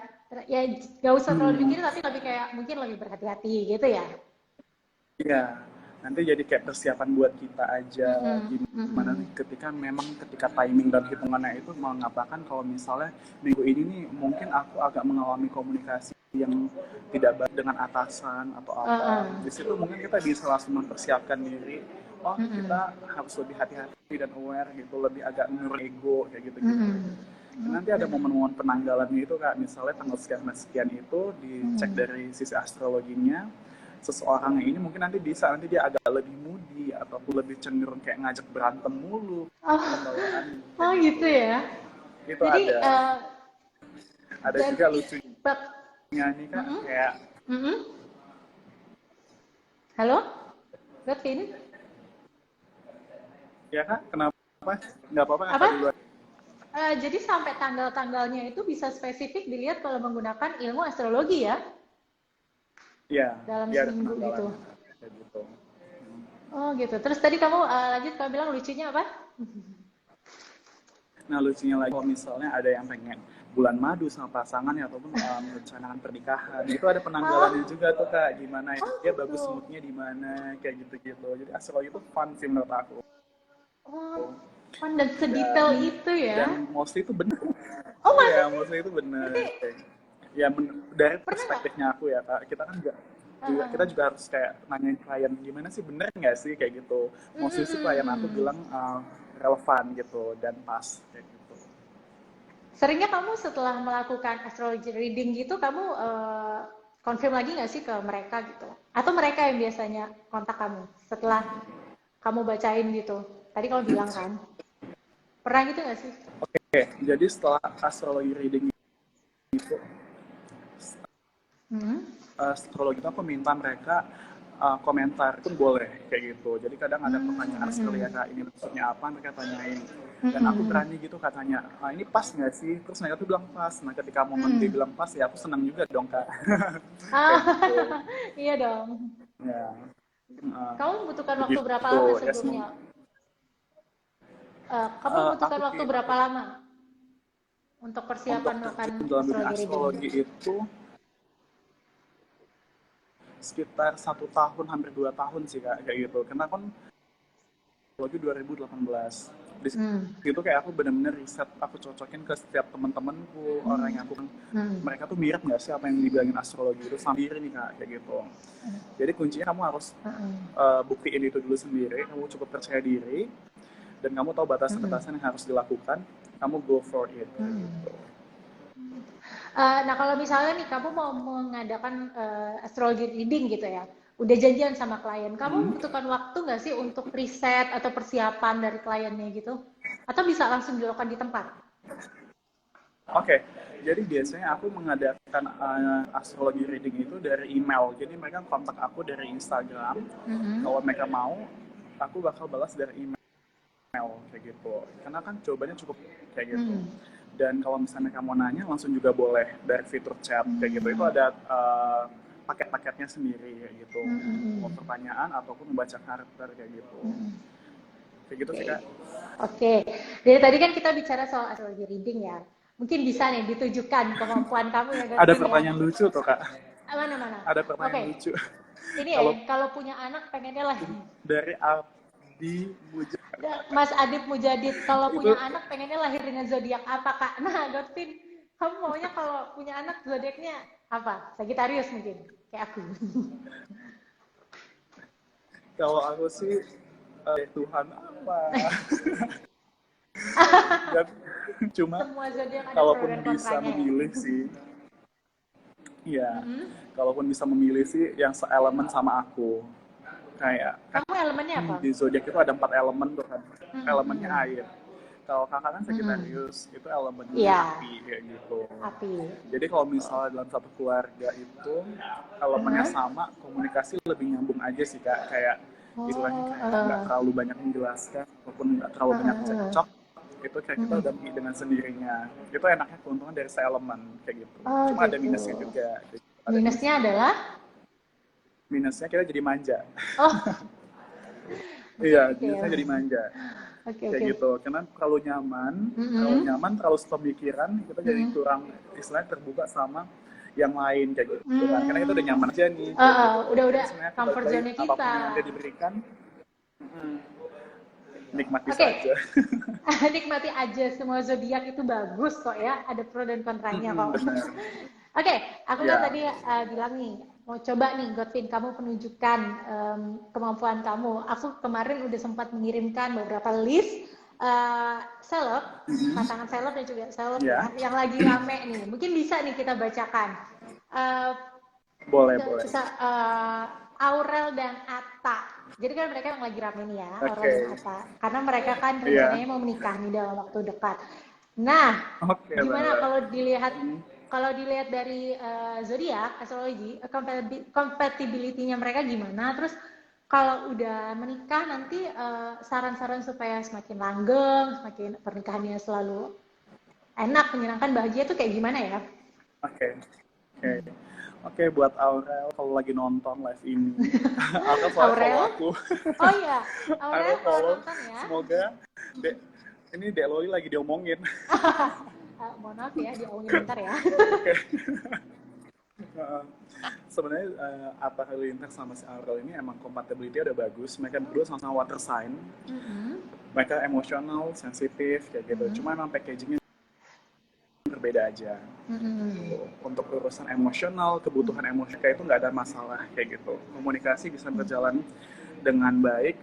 Ya nggak usah terlalu Hmm. begini tapi lebih kayak mungkin lebih berhati-hati gitu ya. Iya, nanti jadi kayak persiapan buat kita aja, Mm-mm. gimana Mm-mm. nih ketika timing dan hitungannya itu mengatakan kalau misalnya minggu ini nih mungkin aku agak mengalami komunikasi yang tidak baik dengan atasan atau apa. Uh-uh. Di situ mungkin kita bisa langsung mempersiapkan diri, oh Mm-mm. kita harus lebih hati-hati dan aware gitu, lebih agak menurun ego kayak gitu-gitu. Mm-mm. Dan nanti ada momen-momen penanggalannya itu Kak, misalnya tanggal sekian itu dicek Mm. dari sisi astrologinya, seseorang ini mungkin nanti dia agak lebih moody ataupun lebih cenderung kayak ngajak berantem mulu Oh, pembawaan kayak oh gitu. gitu ya. Itu Jadi ada dan juga lucunya bak, nih Kak, mm-mm. kayak Mm-mm. Halo, Lutfin? ya Kak, kenapa? Nggak apa-apa Kakak Apa? duluan. Jadi sampai tanggal-tanggalnya itu bisa spesifik dilihat kalau menggunakan ilmu astrologi ya Iya, dalam dia ada seminggu gitu. penanggalannya kayak gitu. Oh gitu. Terus tadi kamu lanjut kamu bilang lucunya apa? Nah lucunya lagi kalau misalnya ada yang pengen bulan madu sama pasangannya ataupun merencanakan pernikahan, itu ada penanggalannya Oh, juga tuh Kak, gimana oh dia gitu. bagus moodnya di mana kayak gitu-gitu. Jadi astrologi itu fun sih menurut aku. Oh, fun dan sedetail dan itu ya. dan mostly itu benar. Oh masa Iya, sih? mostly itu Berarti benar. Ya dari pernah nggak? perspektifnya aku ya Kak, kita kan kita Uh-uh. juga harus kayak nanyain klien gimana sih, bener nggak sih kayak gitu. Mostly sih klien aku Mm-mm. bilang relevan gitu dan pas kayak gitu. Seringnya kamu setelah melakukan astrology reading gitu, kamu confirm lagi nggak sih ke mereka gitu? Atau mereka yang biasanya kontak kamu setelah kamu bacain gitu? Tadi kamu bilang kan, pernah gitu nggak sih? Oke, jadi setelah astrologi reading itu, Hmm. astrologi itu aku minta mereka komentar pun boleh kayak gitu. Jadi kadang ada pertanyaan sekali ya Kak, ini maksudnya apa, mereka tanyain. Dan aku Mm-mm. berani gitu katanya, ini pas nggak sih? Terus mereka tuh bilang pas. Nah ketika momen dia Mm-mm. bilang pas, ya aku senang juga dong Kak. Ah, Kayak gitu. iya dong. Ya, Kamu membutuhkan waktu berapa begitu. lama Ya, sebelumnya? Kamu aku membutuhkan waktu berapa aku lama untuk untuk persiapan melakukan terjun dalam dunia astrologi reading? astrologi itu sekitar 1 tahun hampir 2 tahun sih Kak, kayak gitu. Karena kan astrologi 2018. Di Hmm. situ kayak aku benar-benar riset, aku cocokin ke setiap teman-temanku, orang yang aku Hmm. mereka tuh mirip nggak sih apa yang dibilangin astrologi itu sendiri nih Kak, kayak gitu. Jadi kuncinya kamu harus Hmm. buktiin itu dulu sendiri, kamu cukup percaya diri, dan kamu tahu Hmm. batasan-batasan yang harus dilakukan, kamu go for it. Hmm. Nah, kalau misalnya nih kamu mau mengadakan astrologi reading gitu ya, udah janjian sama klien, kamu Hmm. membutuhkan waktu nggak sih untuk riset atau persiapan dari kliennya gitu? Atau bisa langsung dilakukan di tempat? Oke, jadi biasanya aku mengadakan astrologi reading itu dari email. Jadi mereka kontak aku dari Instagram. Mm-hmm. Kalau mereka mau, aku bakal balas dari email kayak gitu. Karena kan jawabannya cukup kayak gitu. Mm. Dan kalau misalnya mereka mau nanya, langsung juga boleh dari fitur chat kayak gitu. Itu Mm. ada paket-paketnya sendiri kayak gitu. Mau Mm. pertanyaan ataupun membaca karakter kayak gitu. Mm. Kayak gitu Oke. sih Kak. Oke. Dari tadi kan kita bicara soal astrologi reading ya. Mungkin bisa nih ditujukan kemampuan kamu ya, Ada Godwin ya. pertanyaan lucu tuh Kak. Mana-mana. Ada pertanyaan Oke. lucu. Ini ya, Kalau kalau punya anak pengennya lah. dari Abdi Muja Mas Adib Mujadid, kalau itu punya anak pengennya lahir dengan zodiak apa, Kak? Nah, Godwin, kamu maunya kalau punya anak zodiaknya apa? Sagittarius mungkin, kayak aku. kalau aku sih Tuhan apa dan cuma Semua zodiak ada pro kalaupun dan bisa kontranya ya. memilih sih, iya, Mm-mm. kalaupun bisa memilih sih yang seelemen sama aku Kayak kan Kamu elemennya apa? di zodiak itu ada 4 elemen tuh kan. Elemennya Mm-mm. air. Kalau kakak kan Mm-mm. Sagittarius, itu elemennya Iya, api kayak gitu. api. Jadi kalau misalnya dalam satu keluarga itu elemennya Hah? sama, komunikasi lebih nyambung aja sih kak. Kayak istilahnya Oh, kayak nggak terlalu banyak menjelaskan ataupun nggak terlalu banyak cekcok. Itu kayak kita udah mm-mm. dengan sendirinya. Itu enaknya keuntungan dari seelemen kayak gitu. Oh Cuma ada gitu. minusnya juga. Ada Minusnya minusnya juga. adalah, Minusnya kita jadi manja. oh, Iya, oke, minusnya jadi manja. oke, Kayak oke. gitu. Karena Mm-mm. terlalu sepemikiran, kita jadi Mm-mm. kurang istilahnya terbuka sama yang lain kayak gitu kan. Karena kita udah Hmm. nyaman aja nih kayak gitu. Jadi Udah sebenarnya aku balik comfort lagi zone apapun kita. yang nanti diberikan, nikmati Oke, saja. nikmati aja, semua zodiak itu bagus kok ya, ada pro dan kontranya kok. Benar. Oke, aku kan Ya. tadi bilang nih, mau coba nih Godwin, kamu penunjukkan kemampuan kamu. Aku kemarin udah sempat mengirimkan beberapa list seleb, pasangan seleb dan juga seleb Ya. ya, yang lagi rame nih. Mungkin bisa nih kita bacakan. Eh, Boleh, boleh. Aurel dan Atta. Jadi kan mereka yang lagi rame nih ya, Aurel Oke. dan Atta. Karena mereka kan Iya. rencananya mau menikah nih dalam waktu dekat. Nah, Oke, gimana benar. kalau dilihat dari zodiak, astrologi, compatibility-nya mereka gimana? Terus kalau udah menikah nanti saran-saran supaya semakin langgeng, semakin pernikahannya selalu enak, menyenangkan, bahagia itu kayak gimana ya? Oke. Oke. Oke, buat Aurel kalau lagi nonton live ini, Aurel soalnya follow Aurel? aku. Oh iya, Aurel Aurel kalau follow, nonton ya. semoga Dek, ini Dek Loli lagi diomongin. Mohon maaf ya, diomongin bentar ya. Oke. Sebenarnya Atta Halilintar sama si Aurel ini emang compatibility udah bagus. Mereka berdua sama-sama water sign. Mereka emosional, sensitif, kayak gitu. Cuma emang packagingnya berbeda aja. Untuk urusan emosional, kebutuhan emosi kayak itu nggak ada masalah kayak gitu. Komunikasi bisa berjalan dengan baik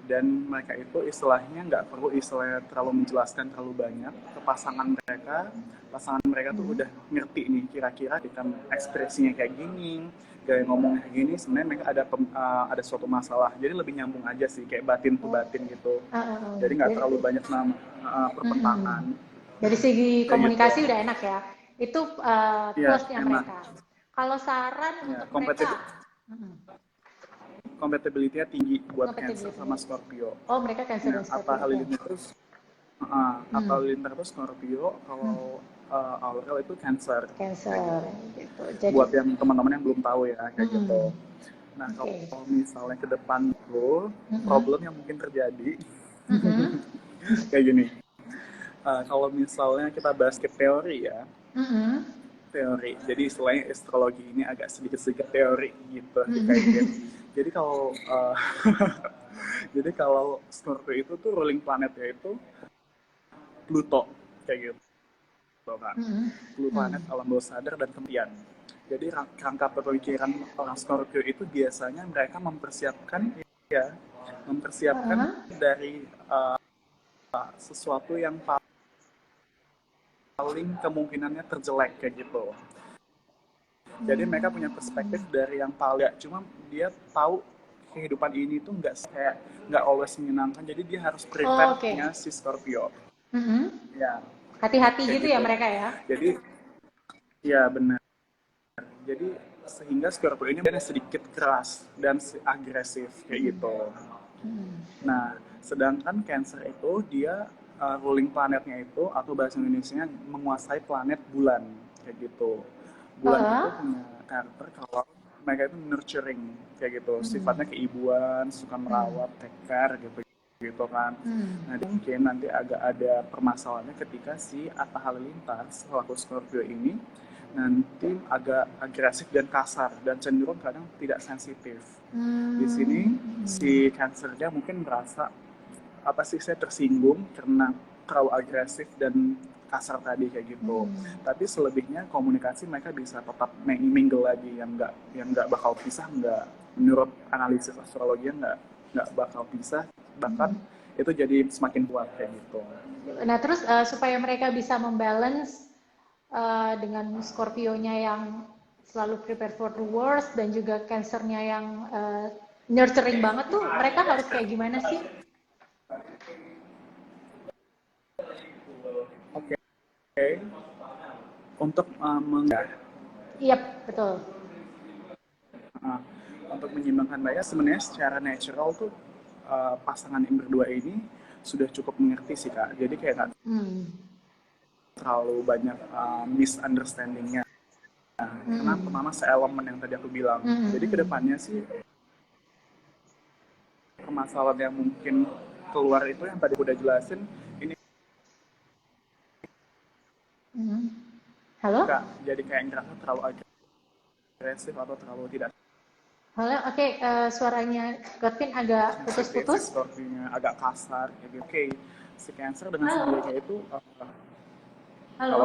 dan mereka itu istilahnya nggak perlu istilahnya terlalu menjelaskan terlalu banyak ke pasangan mereka tuh udah ngerti nih kira-kira ikan ekspresinya kayak gini, gaya ngomongnya kayak gini, sebenarnya mereka ada suatu masalah, jadi lebih nyambung aja sih kayak batin tuh batin gitu, jadi nggak terlalu banyak pertentangan Dari segi kayak gitu. komunikasi udah enak ya. Itu Iya, plusnya enak. mereka. Kalau saran Ya, untuk mereka, compatibility-nya tinggi buat Cancer compatibility. sama Scorpio. Oh, mereka Cancer Nah, dan Scorpio. Oke. Atta Halilintar itu Scorpio, kalau Aurel itu Cancer, kayak Cancer gitu. gitu. Jadi, Buat yang teman-teman yang belum tahu ya, kayak gitu. Nah, oke. kalau misalnya ke depan tuh, problem yang mungkin terjadi, kayak gini. Kalau misalnya kita bahas ke teori ya, teori. Jadi istilahnya astrologi ini agak sedikit-sedikit teori gitu dikaitin. Jadi kalau jadi kalau Scorpio itu tuh ruling planetnya itu Pluto kayak gitu kan. Pluto planet alam bawah sadar dan kematian. Jadi rangka pemikiran orang Scorpio itu biasanya mereka mempersiapkan dari sesuatu yang paling kemungkinannya terjelek kayak gitu. Jadi mereka punya perspektif dari yang paling cuma dia tahu kehidupan ini tuh nggak always menyenangkan, jadi dia harus prepare-nya si Scorpio. Ya, Hati-hati kayak gitu gitu. ya mereka ya. Jadi ya benar. Jadi sehingga Scorpio ini dia sedikit keras dan agresif kayak gitu. Nah, sedangkan Cancer itu dia ruling planetnya itu atau bahasa Indonesia menguasai planet bulan kayak gitu. Bulan itu punya karakter kalau mereka itu nurturing kayak gitu, sifatnya keibuan, suka merawat, take care gitu kan. Nah, mungkin nanti agak ada permasalahannya ketika si Atta Halilintar selaku Scorpio ini nanti agak agresif dan kasar dan cenderung kadang tidak sensitif. Di sini si Cancernya mungkin merasa apa sih, saya tersinggung karena terlalu agresif dan kasar tadi kayak gitu. Tapi selebihnya komunikasi mereka bisa tetap mingle lagi, yang nggak bakal pisah, nggak, menurut analisis astrologi nggak bakal pisah, bahkan itu jadi semakin kuat kayak gitu. Nah, terus supaya mereka bisa membalance dengan Scorpio-nya yang selalu prepare for the worst dan juga Cancer-nya yang nurturing banget tuh, mereka harus kayak gimana sih? Oke, untuk Iya, betul. uh, untuk menyimbangkan bias sebenarnya secara natural tuh pasangan yang berdua ini sudah cukup mengerti sih Kak. Jadi kayak nggak terlalu banyak misunderstandingnya. Karena pertama seelemen yang tadi aku bilang. Jadi kedepannya sih permasalahan yang mungkin keluar itu yang tadi udah jelasin ini Halo? Kak, jadi kayak ngerasa terlalu agresif atau terlalu tidak Halo, oke, suaranya Gotvin agak sensitif, si putus-putus. Scorpio-nya agak kasar kayak gitu. Oke, si Cancer dengan Halo? sendirinya itu Halo? halo?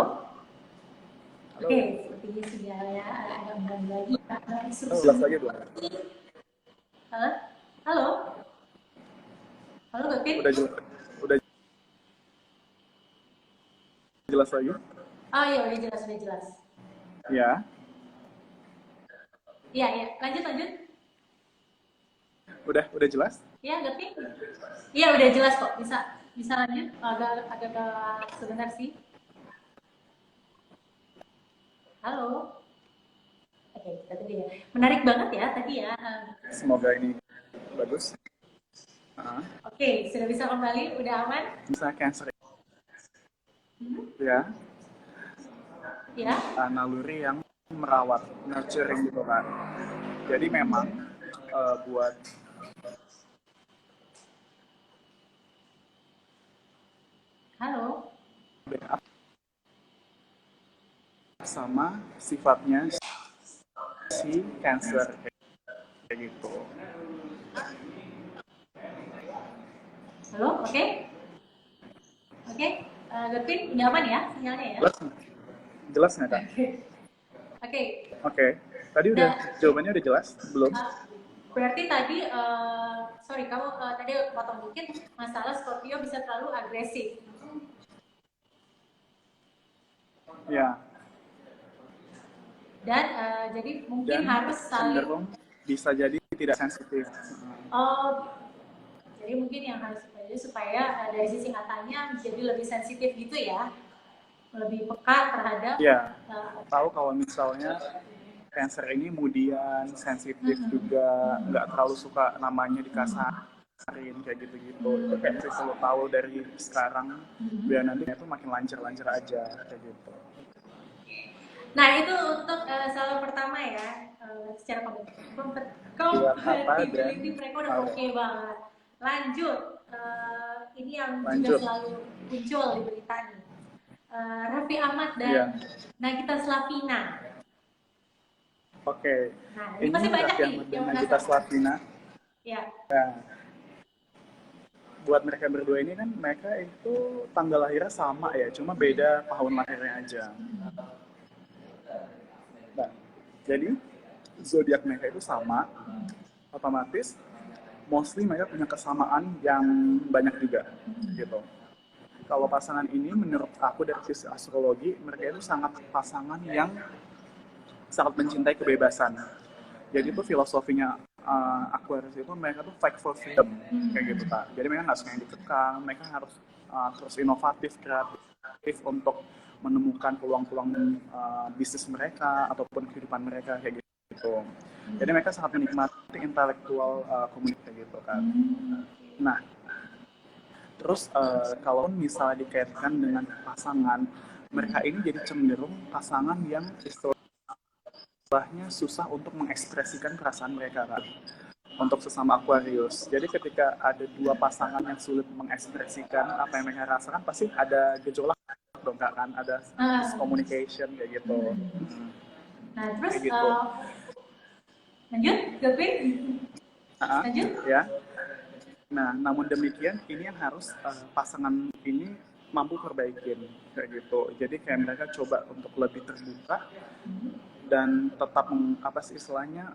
Halo? Oke, sepertinya sinyalnya agak mengganggu lagi karena Oh, instruksi. jelas lagi dong. Halo? Halo? Halo, Gotvin? Udah jelas lagi? Oh iya, udah jelas, udah jelas. Ya. Iya, iya. Lanjut. Udah jelas? Iya, Gotvin? Iya, udah jelas kok. Bisa lanjut. Agak sebentar sih. Halo? Oke, kita tunggu ya. Menarik banget ya tadi ya. Semoga ini bagus. Oke, sudah bisa kembali? Udah aman? Misalnya Cancer ya, Ya. naluri yang merawat, nurturing gitu kan. Jadi memang buat Halo? backup sama sifatnya si Cancer kayak gitu. Halo? Oke? Oke? Gotvin, udah aman ya sinyalnya ya? Jelas nggak Kak? Oke. Oke. Tadi udah jawabannya udah jelas belum? Berarti tadi, sorry, kamu tadi potong dikit, masalah Scorpio bisa terlalu agresif. Ya. Dan jadi mungkin Dan harus saling. cenderung bisa jadi tidak sensitif. Oh, jadi mungkin yang harus dipelajari supaya dari sisi katanya jadi lebih sensitif gitu ya, lebih peka terhadap. Ya. Tahu kalau misalnya Cancer ini kemudian sensitif juga, nggak terlalu suka namanya dikasarin kayak gitu-gitu. Itu kayak sih kalau tahu dari sekarang biar nanti itu makin lancar-lancar aja kayak gitu. Nah itu untuk salah pertama ya, secara compatibility mereka udah oke banget. Lanjut, ini yang juga selalu muncul di berita nih. Raffi Ahmad dan Nagita Slavina. Oke. Nah, ini pasti banyak nih yang Nagita Slavina. Ya. Nah, buat mereka berdua ini kan mereka itu tanggal lahirnya sama ya, cuma beda tahun lahirnya aja. Nah, jadi zodiak mereka itu sama, otomatis mostly mereka punya kesamaan yang banyak juga gitu. Kalau pasangan ini menurut aku dari sisi astrologi mereka itu sangat pasangan yang sangat mencintai kebebasan. Jadi itu filosofinya Aquarius itu mereka tuh fight for freedom kayak gitu Kak. Jadi mereka nggak suka yang dikekang, mereka harus terus inovatif, kreatif untuk menemukan peluang-peluang bisnis mereka ataupun kehidupan mereka kayak gitu. Jadi mereka sangat menikmati intelektual community gitu kan. Nah, terus kalau misalnya dikaitkan dengan pasangan, mereka ini jadi cenderung pasangan yang istilahnya susah untuk mengekspresikan perasaan mereka kan, untuk sesama Aquarius. Jadi ketika ada dua pasangan yang sulit mengekspresikan apa yang mereka rasakan, pasti ada gejolak dong kan, ada miscommunication kayak gitu. Nah terus kayak gitu. Lanjut, Gavin. Lanjut. Ya. Nah, namun demikian ini yang harus pasangan ini mampu perbaikin kayak gitu. Jadi kayak mereka coba untuk lebih terbuka dan tetap apa sih istilahnya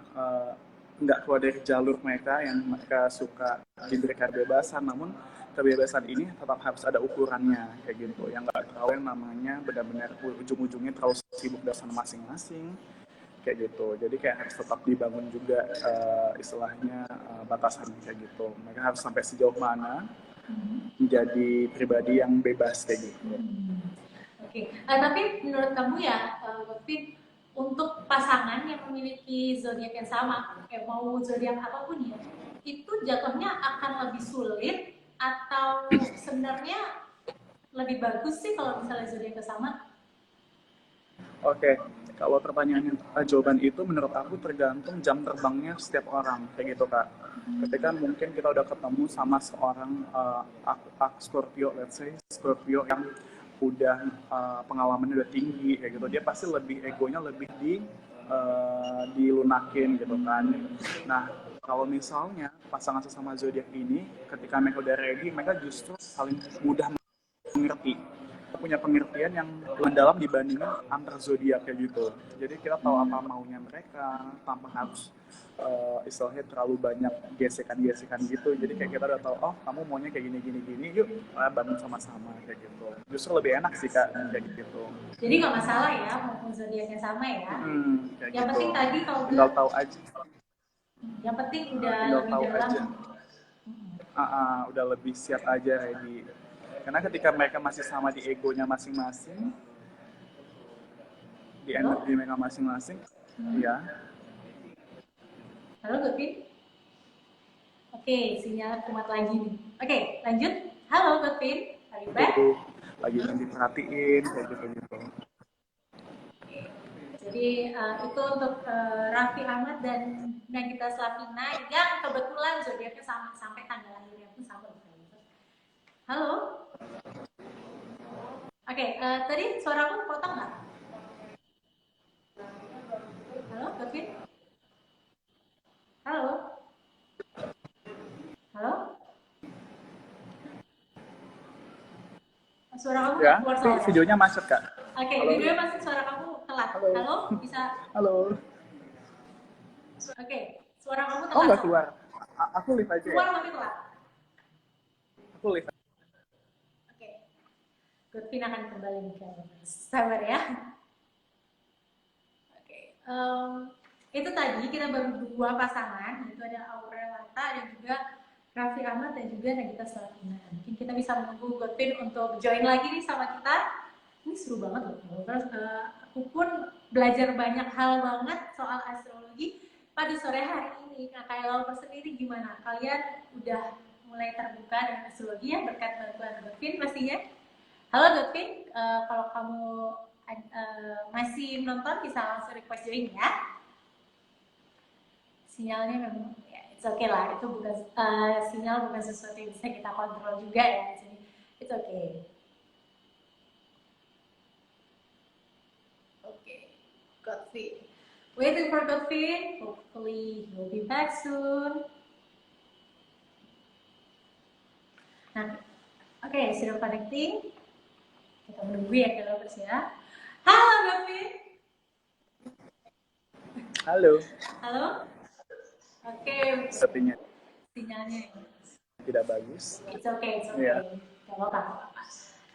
nggak keluar dari jalur mereka yang mereka suka diberikan kebebasan, namun kebebasan ini tetap harus ada ukurannya kayak gitu. Yang nggak terlalu yang namanya benar-benar ujung-ujungnya terlalu sibuk dengan masing-masing kayak gitu. Jadi kayak harus tetap dibangun juga istilahnya batasan kayak gitu. Mereka harus sampai sejauh mana menjadi pribadi yang bebas kayak gitu. Oke. Tapi menurut kamu ya, Lutfi, untuk pasangan yang memiliki zodiak yang sama, mau zodiak apapun ya, itu jatuhnya akan lebih sulit atau sebenarnya lebih bagus sih kalau misalnya zodiaknya sama? Oke, kalau pertanyaan jawaban itu menurut aku tergantung jam terbangnya setiap orang kayak gitu Kak. Ketika mungkin kita udah ketemu sama seorang Scorpio, let's say Scorpio yang udah pengalamannya udah tinggi kayak gitu, dia pasti lebih egonya lebih dilunakin gitu kan. Nah, kalau misalnya pasangan sesama zodiak ini ketika mereka udah ready, mereka justru saling mudah mengerti, punya pengertian yang mendalam dibandingin antar zodiak kayak gitu. Jadi kita tahu apa maunya mereka tanpa harus istilahnya terlalu banyak gesekan-gesekan gitu. Jadi kayak kita udah tahu, oh kamu maunya kayak gini, yuk bangun sama-sama kayak gitu. Justru lebih enak sih Kak kayak gitu. Jadi nggak masalah ya, maupun zodiaknya sama ya. Kayak Yang gitu. penting tadi kalau tinggal tahu aja. Yang penting udah Tinggal lebih tahu dalam. aja. Udah lebih siap aja ready. Karena ketika mereka masih sama di egonya masing-masing, di energi mereka masing-masing, ya. Halo Gotvin. Oke, sinyal kumat lagi nih. Oke, lanjut. Halo Gotvin, are you back? Lagi diperhatiin kayak gitu. Jadi itu untuk Raffi Ahmad dan Nagita Slavina yang kebetulan zodiaknya sama, sampai tanggal lahirnya pun sama. Halo. Oke, tadi suara aku potong nggak? Halo, Gotvin? Halo? Halo? Suara kamu Ya, keluar soalnya. videonya macet Kak. Oke, videonya masih suara kamu telat. Halo, bisa? Halo. Oke, suara kamu telat. Oh nggak keluar. Aku live aja. Keluar tapi telat. Aku live. Oke, Gotvin akan kembali ke sabar ya. Oke, itu tadi kita baru 2 pasangan, itu ada Aurel Lata dan juga Raffi Ahmad dan juga Nagita Slavina. Mungkin kita bisa menunggu Gotvin untuk join lagi nih sama kita. Ini seru banget loh. Terus aku pun belajar banyak hal banget soal astrologi pada sore hari ini. Nah, kayak lo sendiri gimana? Kalian udah mulai terbuka dengan astrologi ya berkat bantuan Gotvin pastinya. Halo Gotvin, kalau kamu masih nonton bisa langsung request join ya. Sinyalnya memang ya it's okay lah, itu bukan sinyal bukan sesuatu yang bisa kita kontrol juga ya, jadi it's okay. Okay, Gotvin, waiting for Gotvin, hopefully he'll be back soon. Nah, oke, sudah connecting, kita menunggu ya kalau ya. Halo Gotvin. Halo. Halo. Oke. Sepertinya sinyalnya tidak bagus. It's okay. Yeah. Gak apa-apa.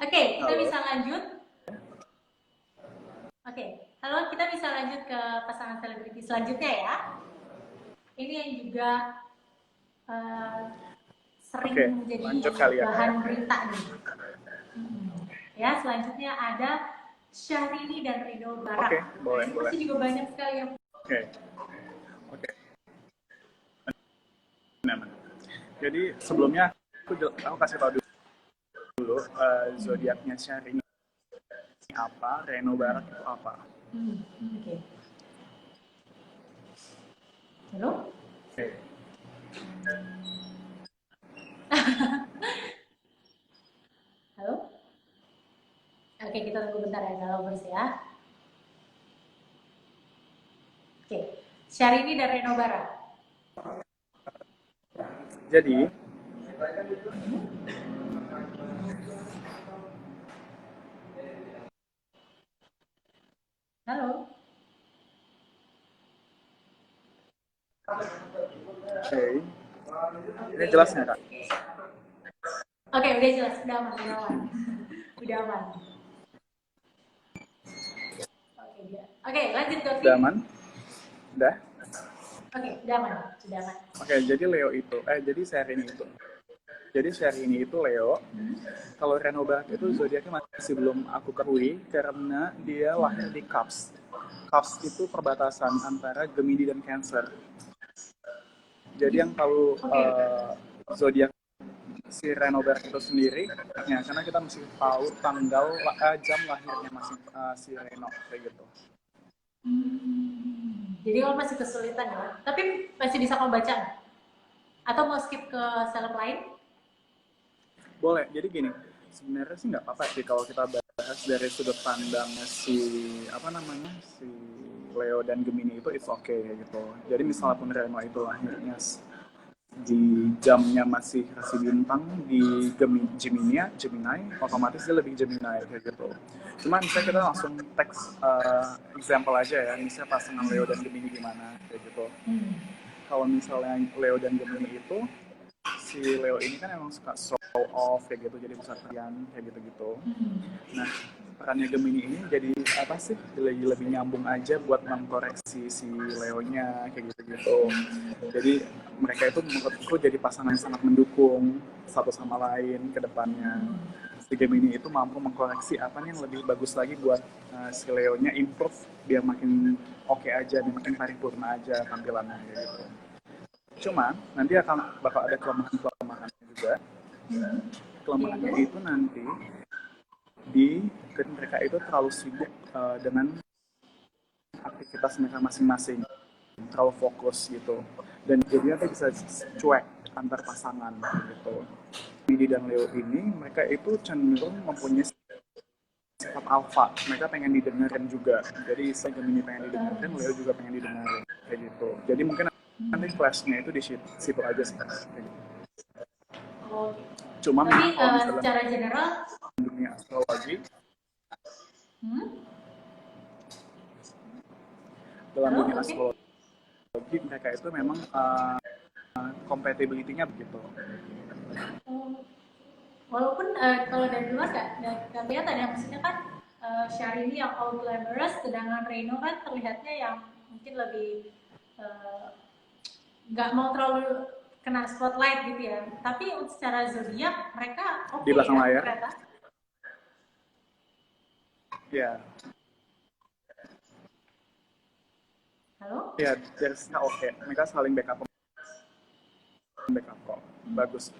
Oke, kita bisa lanjut. Oke, halo, kita bisa lanjut ke pasangan selebriti selanjutnya ya. Ini yang juga sering menjadi bahan berita nih. Ya, selanjutnya ada Syahrini dan Ridho Barat. Oke, boleh. Pasti juga banyak sekali yang. Oke. Jadi sebelumnya aku kasih tahu dulu zodiaknya Syahrini apa, Ridho Barat itu apa. Oke. Halo? Oke. Halo? Oke, kita tunggu bentar ya, Galovers ya. Oke, Syahrini dan Ridho Barat. Jadi halo. Oke. Ini jelas nggak Kak? Oke, udah jelas, udah aman. Udah aman. Oke, lanjut Gotvin. Udah aman? Udah? Oke, sudah aman, sudah aman. Oke, jadi Leo itu, jadi seri ini itu. Jadi seri ini itu Leo. Kalau Reno Barat itu zodiaknya masih belum aku ketahui karena dia lahir di Cups. Cups itu perbatasan antara Gemini dan Cancer. Jadi yang tahu Oke. zodiak si Reno Barat itu sendiri, ya, karena kita mesti tahu tanggal, jam lahirnya masih si Reno kayak gitu. Jadi kamu masih kesulitan ya, tapi masih bisa kamu baca nggak? Atau mau skip ke seleb lain? Boleh, jadi gini, sebenarnya sih nggak apa-apa sih kalau kita bahas dari sudut pandangnya si apa namanya si Leo dan Gemini itu it's okay gitu. Jadi misalnya pun Reno itu lahirnya di jamnya masih rasi bintang di Gemini, otomatis dia lebih Gemini kayak gitu. Cuman misalnya kita langsung teks example aja ya, misalnya pasangan Leo dan Gemini gimana kayak gitu. Kalau misalnya Leo dan Gemini itu, si Leo ini kan emang suka show off kayak gitu, jadi pusat perhatian kayak gitu-gitu. Nah, perannya Gemini ini jadi apa sih? Lebih nyambung aja buat mengkoreksi si Leonya kayak gitu-gitu. Jadi mereka itu menurutku jadi pasangan yang sangat mendukung satu sama lain ke depannya. Si Gemini itu mampu mengkoreksi apa nih yang lebih bagus lagi buat si Leonya improve biar makin oke aja, dan makin paripurna aja tampilannya kayak gitu. Cuma nanti bakal ada kelemahan-kelemahannya juga. Kelemahannya itu nanti mereka itu terlalu sibuk dengan aktivitas mereka masing-masing, terlalu fokus gitu, dan jadinya tuh bisa cuek antar pasangan gitu. Midi dan Leo ini mereka itu cenderung mempunyai sifat alpha, mereka pengen didengerin juga. Jadi si Gemini pengen didengerin, Leo juga pengen didengerin kayak gitu. Jadi mungkin nanti flashnya itu di situ aja sih kayak gitu. Cuma tapi kalau misalnya secara general dunia astrologi, dalam dunia astrologi mereka itu memang compatibility-nya begitu. Walaupun kalau dari luar nggak kelihatan ya, maksudnya kan Syahrini yang all glamorous, sedangkan Reno kan terlihatnya yang mungkin lebih nggak mau terlalu kena spotlight gitu ya. Tapi secara zodiak mereka oke di belakang ya, layar ternyata. ya. Halo? Ya, jersey oke. Mereka saling backup kok. Bagus.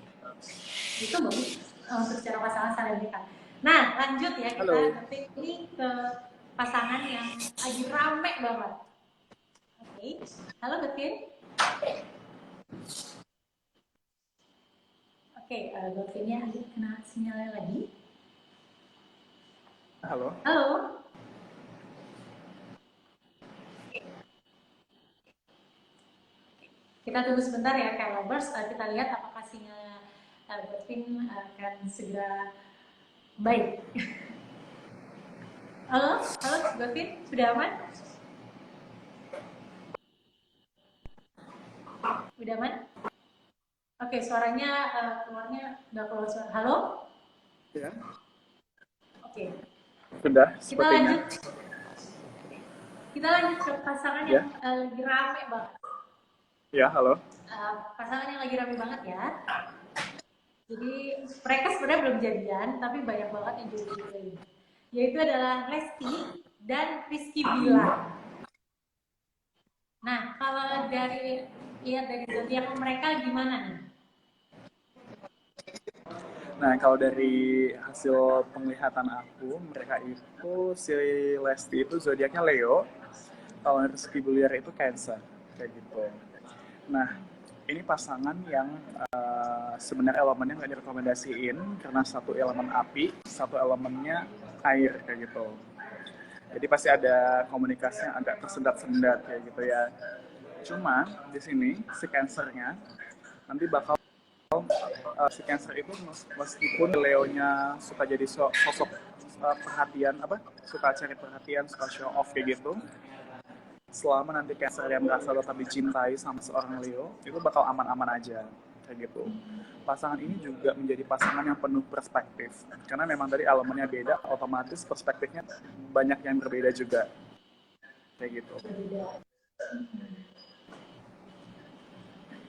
Itu bagus untuk secara pasangan saling backup. Nah, lanjut ya, kita nanti ini ke pasangan yang lagi rame banget. Oke. Halo Betin. Oke, Betinnya agak kena sinyalnya lagi. Halo. Halo. Kita tunggu sebentar ya, Kak Lovers. Kita lihat apakah sinyal Betin akan segera baik. Halo, Betin, sudah aman? Udah aman? Oke, suaranya keluarnya nggak keluar suara. Halo? Ya. Oke. Sudah, Kita lanjut. Kita lanjut ke pasangan yang lagi rame banget. Ya, halo. Pasangan yang lagi rame banget ya. Jadi mereka sebenarnya belum jadian, tapi banyak banget yang jodoh-jodoh. Yaitu adalah Lesti dan Rizky Bilar. Nah, kalau dari zodiak mereka gimana nih? Nah, kalau dari hasil penglihatan aku, mereka itu si Lesti itu zodiaknya Leo, kalau Rizky Bilar itu Cancer, kayak gitu. Nah, ini pasangan yang sebenarnya elemennya nggak direkomendasiin karena satu elemen api, satu elemennya air kayak gitu. Jadi pasti ada komunikasi yang agak tersendat-sendat kayak gitu ya. Cuma di sini si Cancernya nanti bakal si Cancer itu meskipun Leonya suka jadi sosok perhatian suka cari perhatian, suka show off kayak gitu, selama nanti Cancer yang merasa tetap dicintai sama seorang Leo, itu bakal aman-aman aja kayak gitu. Pasangan ini juga menjadi pasangan yang penuh perspektif karena memang dari elemennya beda, otomatis perspektifnya banyak yang berbeda juga kayak gitu.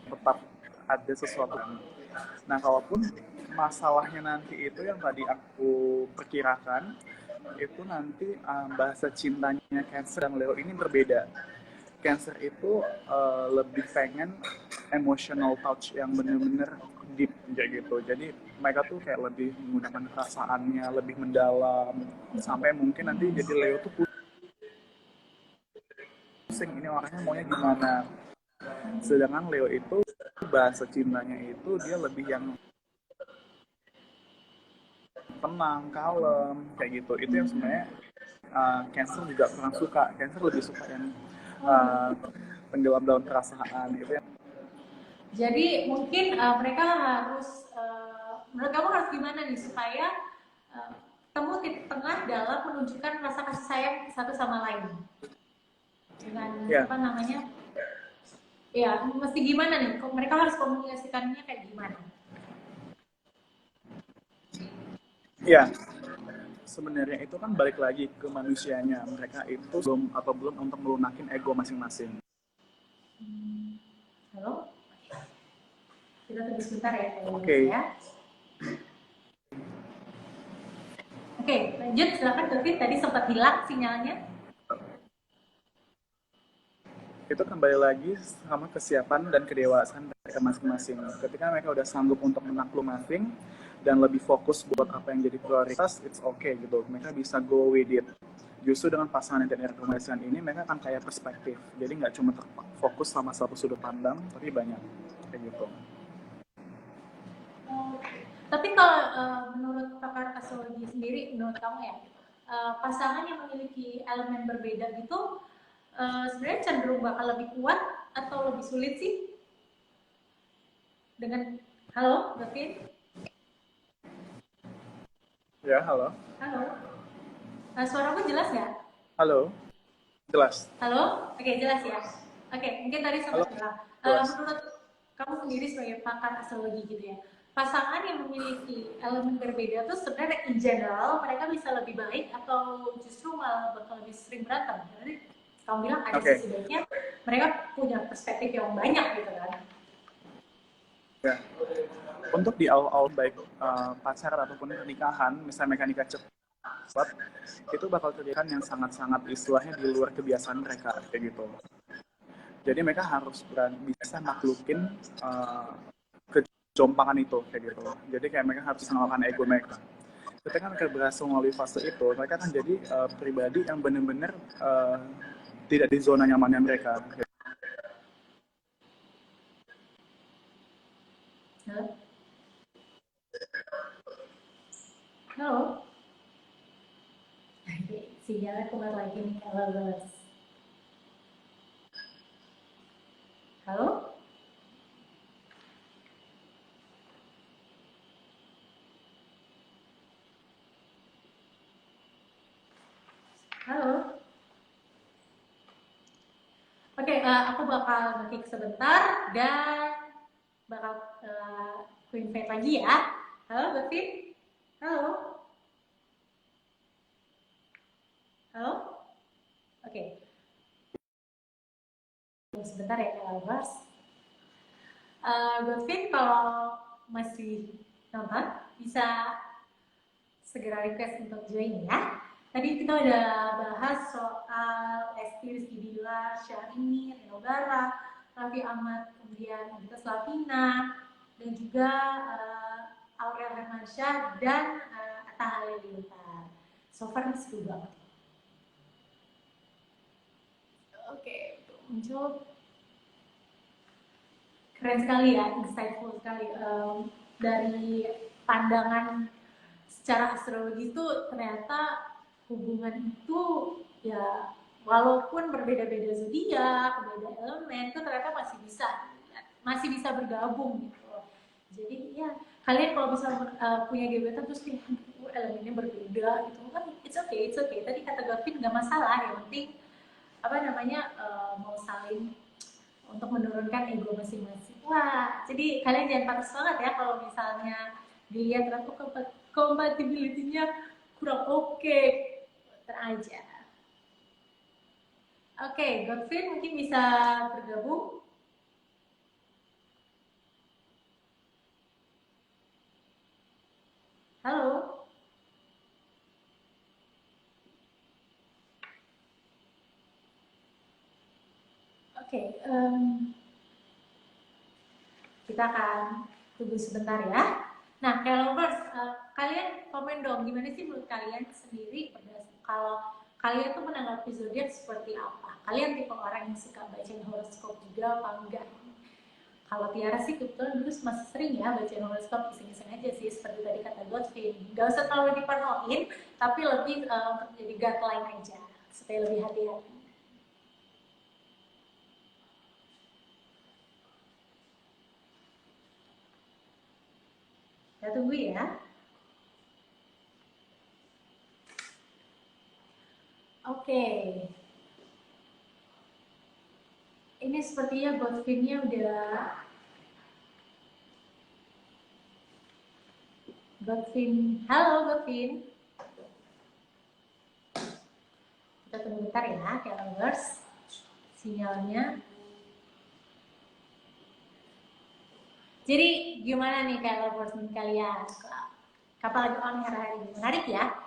tetap ada sesuatu. Nah, kalaupun masalahnya nanti itu yang tadi aku perkirakan, itu nanti bahasa cintanya Cancer dan Leo ini berbeda. Cancer itu lebih pengen emotional touch yang bener-bener deep kayak gitu. Jadi mereka tuh kayak lebih menggunakan perasaannya, lebih mendalam, sampai mungkin nanti jadi Leo tuh pusing ini orangnya maunya gimana. Sedangkan Leo itu bahasa cintanya itu dia lebih yang tenang, kalem, kayak gitu. Itu yang sebenarnya Cancer juga kurang suka. Cancer lebih suka yang tenggelam dalam perasaan gitu ya. Jadi mungkin mereka harus, menurut kamu harus gimana nih supaya temu titik tengah dalam menunjukkan rasa kasih sayang satu sama lain dengan Ya, apa namanya, ya mesti gimana nih? Mereka harus komunikasikannya kayak gimana? ya. Sebenarnya itu kan balik lagi ke manusianya. Mereka itu belum untuk melunakin ego masing-masing. Halo, kita tunggu sebentar ya, Oke, ya. Oke, lanjut silakan David. Tadi sempat hilang sinyalnya. itu kembali lagi sama kesiapan dan kedewasaan mereka masing-masing. Ketika mereka udah sanggup untuk menakluk dan lebih fokus buat apa yang jadi prioritas, it's okay gitu. Mereka bisa go with it. Justru dengan pasangan yang tidak rekomendasikan ini, mereka akan kayak perspektif. Jadi nggak cuma fokus sama satu sudut pandang, tapi banyak kayak gitu. Tapi kalau menurut pakar astrologi sendiri, menurut kamu ya, pasangan yang memiliki elemen berbeda gitu, sebenarnya cenderung bakal lebih kuat atau lebih sulit sih? Dengan halo, David? Ya, halo. Halo, suaraku jelas nggak? Halo, jelas. Halo, oke jelas ya. Oke, mungkin tadi Halo, sempat bilang. jelas. Menurut kamu sendiri sebagai pakar astrologi gitu ya, pasangan yang memiliki elemen berbeda tuh sebenarnya in general mereka bisa lebih baik atau justru malah bakal lebih sering berantem? Jadi kamu bilang ada sisi baiknya, mereka punya perspektif yang banyak gitu kan? Ya. Untuk di awal-awal baik pacaran ataupun pernikahan, misalnya mereka nikah cepat, itu bakal terjadi yang sangat-sangat istilahnya di luar kebiasaan mereka kayak gitu. Jadi mereka harus bisa naklukin kejompangan itu kayak gitu. Jadi kayak mereka harus mengalahkan ego mereka. Ketika mereka berhasil melalui fase itu, mereka akan jadi pribadi yang benar-benar tidak di zona nyamannya mereka. Halo? Halo? Sinyalnya kumat lagi nih kalau guys. Halo? Halo? Oke, aku bakal ngetik sebentar dan bakal aku invite lagi ya. Halo, David? Halo? Halo? Oke, sebentar ya, Albers. David, kalau masih nonton, bisa segera request untuk join ya. Tadi kita udah bahas soal Lesti Rizky Bilar, Syahrini, Rino Gara, Raffi Ahmad, kemudian Anita Slavina, dan juga Aurel Hermansyah dan Atta Halilintar. So far seru banget. Oke, muncul keren sekali ya, insightful sekali. Dari pandangan secara astrologi itu ternyata hubungan itu ya walaupun berbeda-beda zodiak, berbeda elemen itu ternyata masih bisa bergabung gitu. Jadi ya kalian kalau misalnya punya gebetan terus nih elemennya berbeda gitu kan it's okay. Tadi kata Gavin nggak masalah, yang penting apa namanya mau saling untuk menurunkan ego masing-masing. Wah, jadi kalian jangan patah semangat ya kalau misalnya dilihat compatibility-nya kurang oke. Tenang aja. Oke, Godfrey mungkin bisa bergabung. Halo. Oke, kita akan tunggu sebentar ya. Nah, Lovers, kalian komen dong, gimana sih menurut kalian sendiri kalau kalian tuh menanggapi zodiak seperti apa? Kalian tipe orang yang suka bacain horoskop juga apa enggak? Kalau Tiara sih kebetulan dulu masih sering ya bacain horoskop, iseng-iseng aja sih, seperti tadi kata Godfrey. Gak usah terlalu diparnoin, tapi lebih untuk jadi guideline aja, supaya lebih hati-hati. Kita tunggu ya. Oke. Ini sepertinya Godfrey-nya udah Godfrey. Halo Godfrey. Kita tunggu bentar ya, Lovers. Sinyalnya. Jadi gimana nih Lovers nih kalian? Kapal lagi on air hari ini. Menarik ya.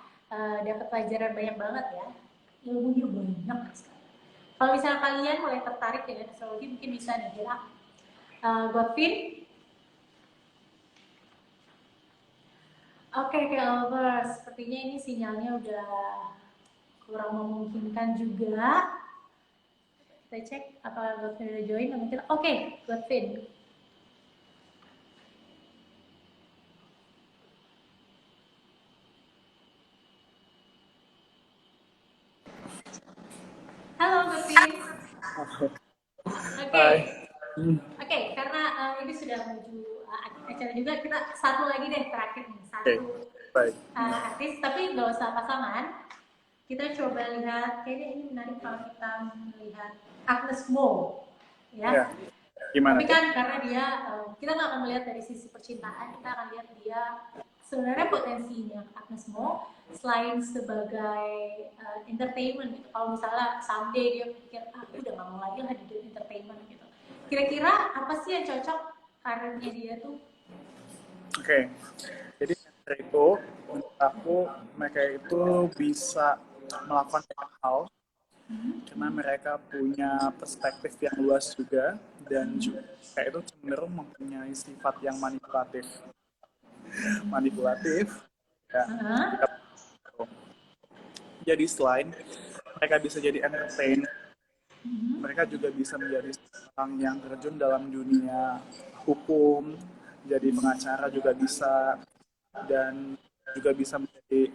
Dapat pelajaran banyak banget ya. Ilmunya banyak sekali. Kalau misalnya kalian mulai tertarik dengan astrologi, mungkin bisa nih kira Godfrey. Oke, Lovers, sepertinya ini sinyalnya udah kurang memungkinkan juga. Kita cek apakah Godfrey udah join. Mungkin oke, Godfrey. Halo Godfrey. Oke. Oke, karena ini sudah menuju acara juga, kita satu lagi deh terakhir nih, satu artis, tapi nggak usah pasangan. Kita coba lihat, kayaknya ini menarik kalau kita melihat Agnes Mo, ya. Gimana? Tapi kan karena dia, kita nggak akan melihat dari sisi percintaan, kita akan lihat dia sebenarnya potensinya Agnes Mo selain sebagai entertainment gitu. Kalau misalnya someday dia pikir, aku udah nggak mau lagi lah di entertainment gitu. Kira-kira apa sih yang cocok karirnya dia tuh? Oke, jadi itu menurut aku mereka itu bisa melakukan banyak hal karena mereka punya perspektif yang luas juga dan juga itu cenderung mempunyai sifat yang manipulatif ya. Jadi selain mereka bisa jadi entertain, mereka juga bisa menjadi orang yang terjun dalam dunia hukum, jadi pengacara juga bisa, dan juga bisa menjadi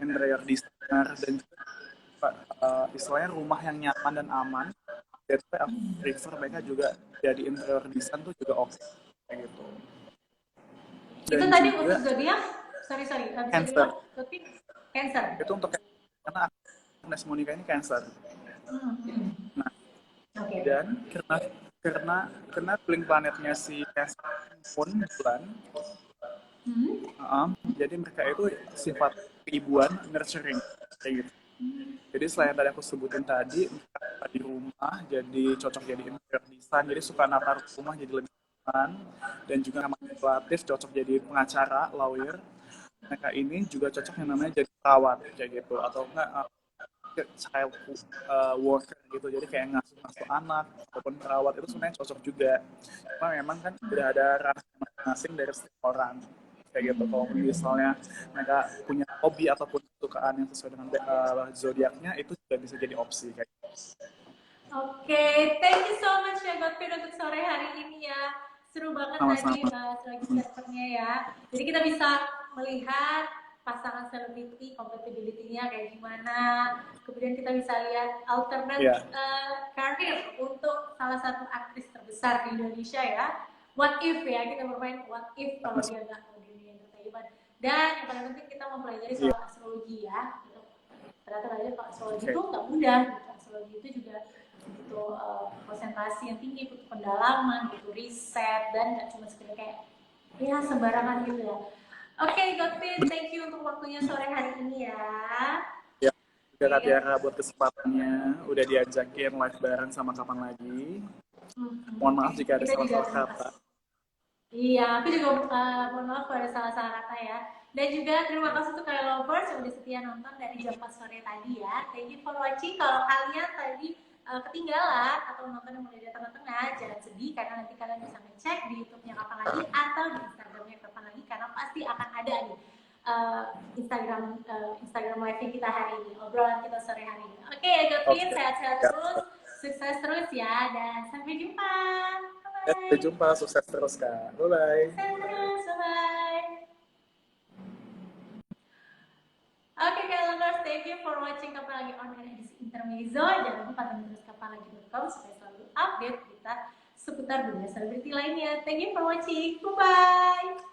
interior designer dan juga istilahnya rumah yang nyaman dan aman. That's why aku prefer mereka juga jadi interior design tuh juga oke kayak gitu. Dan itu tadi juga, untuk zodiak, sorry Cancer. Cancer. Itu untuk karena Agnes Monica ini Cancer. Nah, dan karena link planetnya si Cancer pun bulan, jadi mereka itu sifat keibuan, nurturing kayak gitu. Jadi selain tadi aku sebutin tadi, mereka di rumah jadi cocok jadi interior design, jadi suka natar rumah jadi lebih nyaman, dan juga manipulatif cocok jadi pengacara, lawyer. Mereka ini juga cocok yang namanya jadi perawat kayak gitu, atau enggak child worker gitu, jadi kayak ngasuh anak ataupun perawat itu sebenarnya cocok juga. Cuma memang kan udah ada ranah masing-masing dari setiap orang kayak gitu. Kalau misalnya mereka punya hobi ataupun kesukaan yang sesuai dengan zodiaknya, itu juga bisa jadi opsi kayak gitu. Oke, thank you so much ya Godfrey untuk sore hari ini ya. Seru banget tadi selagi chapternya ya. Jadi kita bisa melihat pasangan selebriti, compatibility-nya kayak gimana. Kemudian kita bisa lihat alternate karir untuk salah satu aktris terbesar di Indonesia ya. What if ya, kita bermain what if kalau dia nggak mau di entertainment. Dan yang paling penting kita mempelajari soal astrologi ya. Ternyata belajar soal astrologi itu nggak mudah. Astrologi itu juga butuh konsentrasi yang tinggi, butuh pendalaman, butuh riset, dan nggak cuma sekedar kayak ya sembarangan gitu ya. Oke, Godfrey, thank you untuk waktunya sore hari ini ya. juga Kak Tiara buat kesempatannya, udah diajakin live bareng sama kapan lagi. Mohon maaf jika ada Kita juga salah-salah terima kata. kasih. Iya, aku juga mohon maaf kalau ada salah-salah kata ya. Dan juga terima kasih untuk kalian lovers yang udah setia nonton dari jam 4 sore tadi ya. Thank you for watching. Kalau kalian tadi ketinggalan atau nonton yang mulai dari tengah-tengah, jangan sedih karena nanti kalian bisa ngecek di YouTube-nya kapan lagi atau di Instagram-nya kapan lagi karena pasti akan ada nih Instagram live kita hari ini, obrolan kita sore hari ini. Oke, Gavin, sehat-sehat terus, sukses terus ya, dan sampai jumpa. Sampai jumpa, sukses terus Kak. Bye-bye. Sukses terus, bye-bye. Oke, Calendars, thank you for watching Kapan Lagi on edisi Intermezzo. Jangan lupa tonton terus kapanlagi.com supaya selalu update kita seputar dunia selebriti lainnya. Thank you for watching. Bye-bye.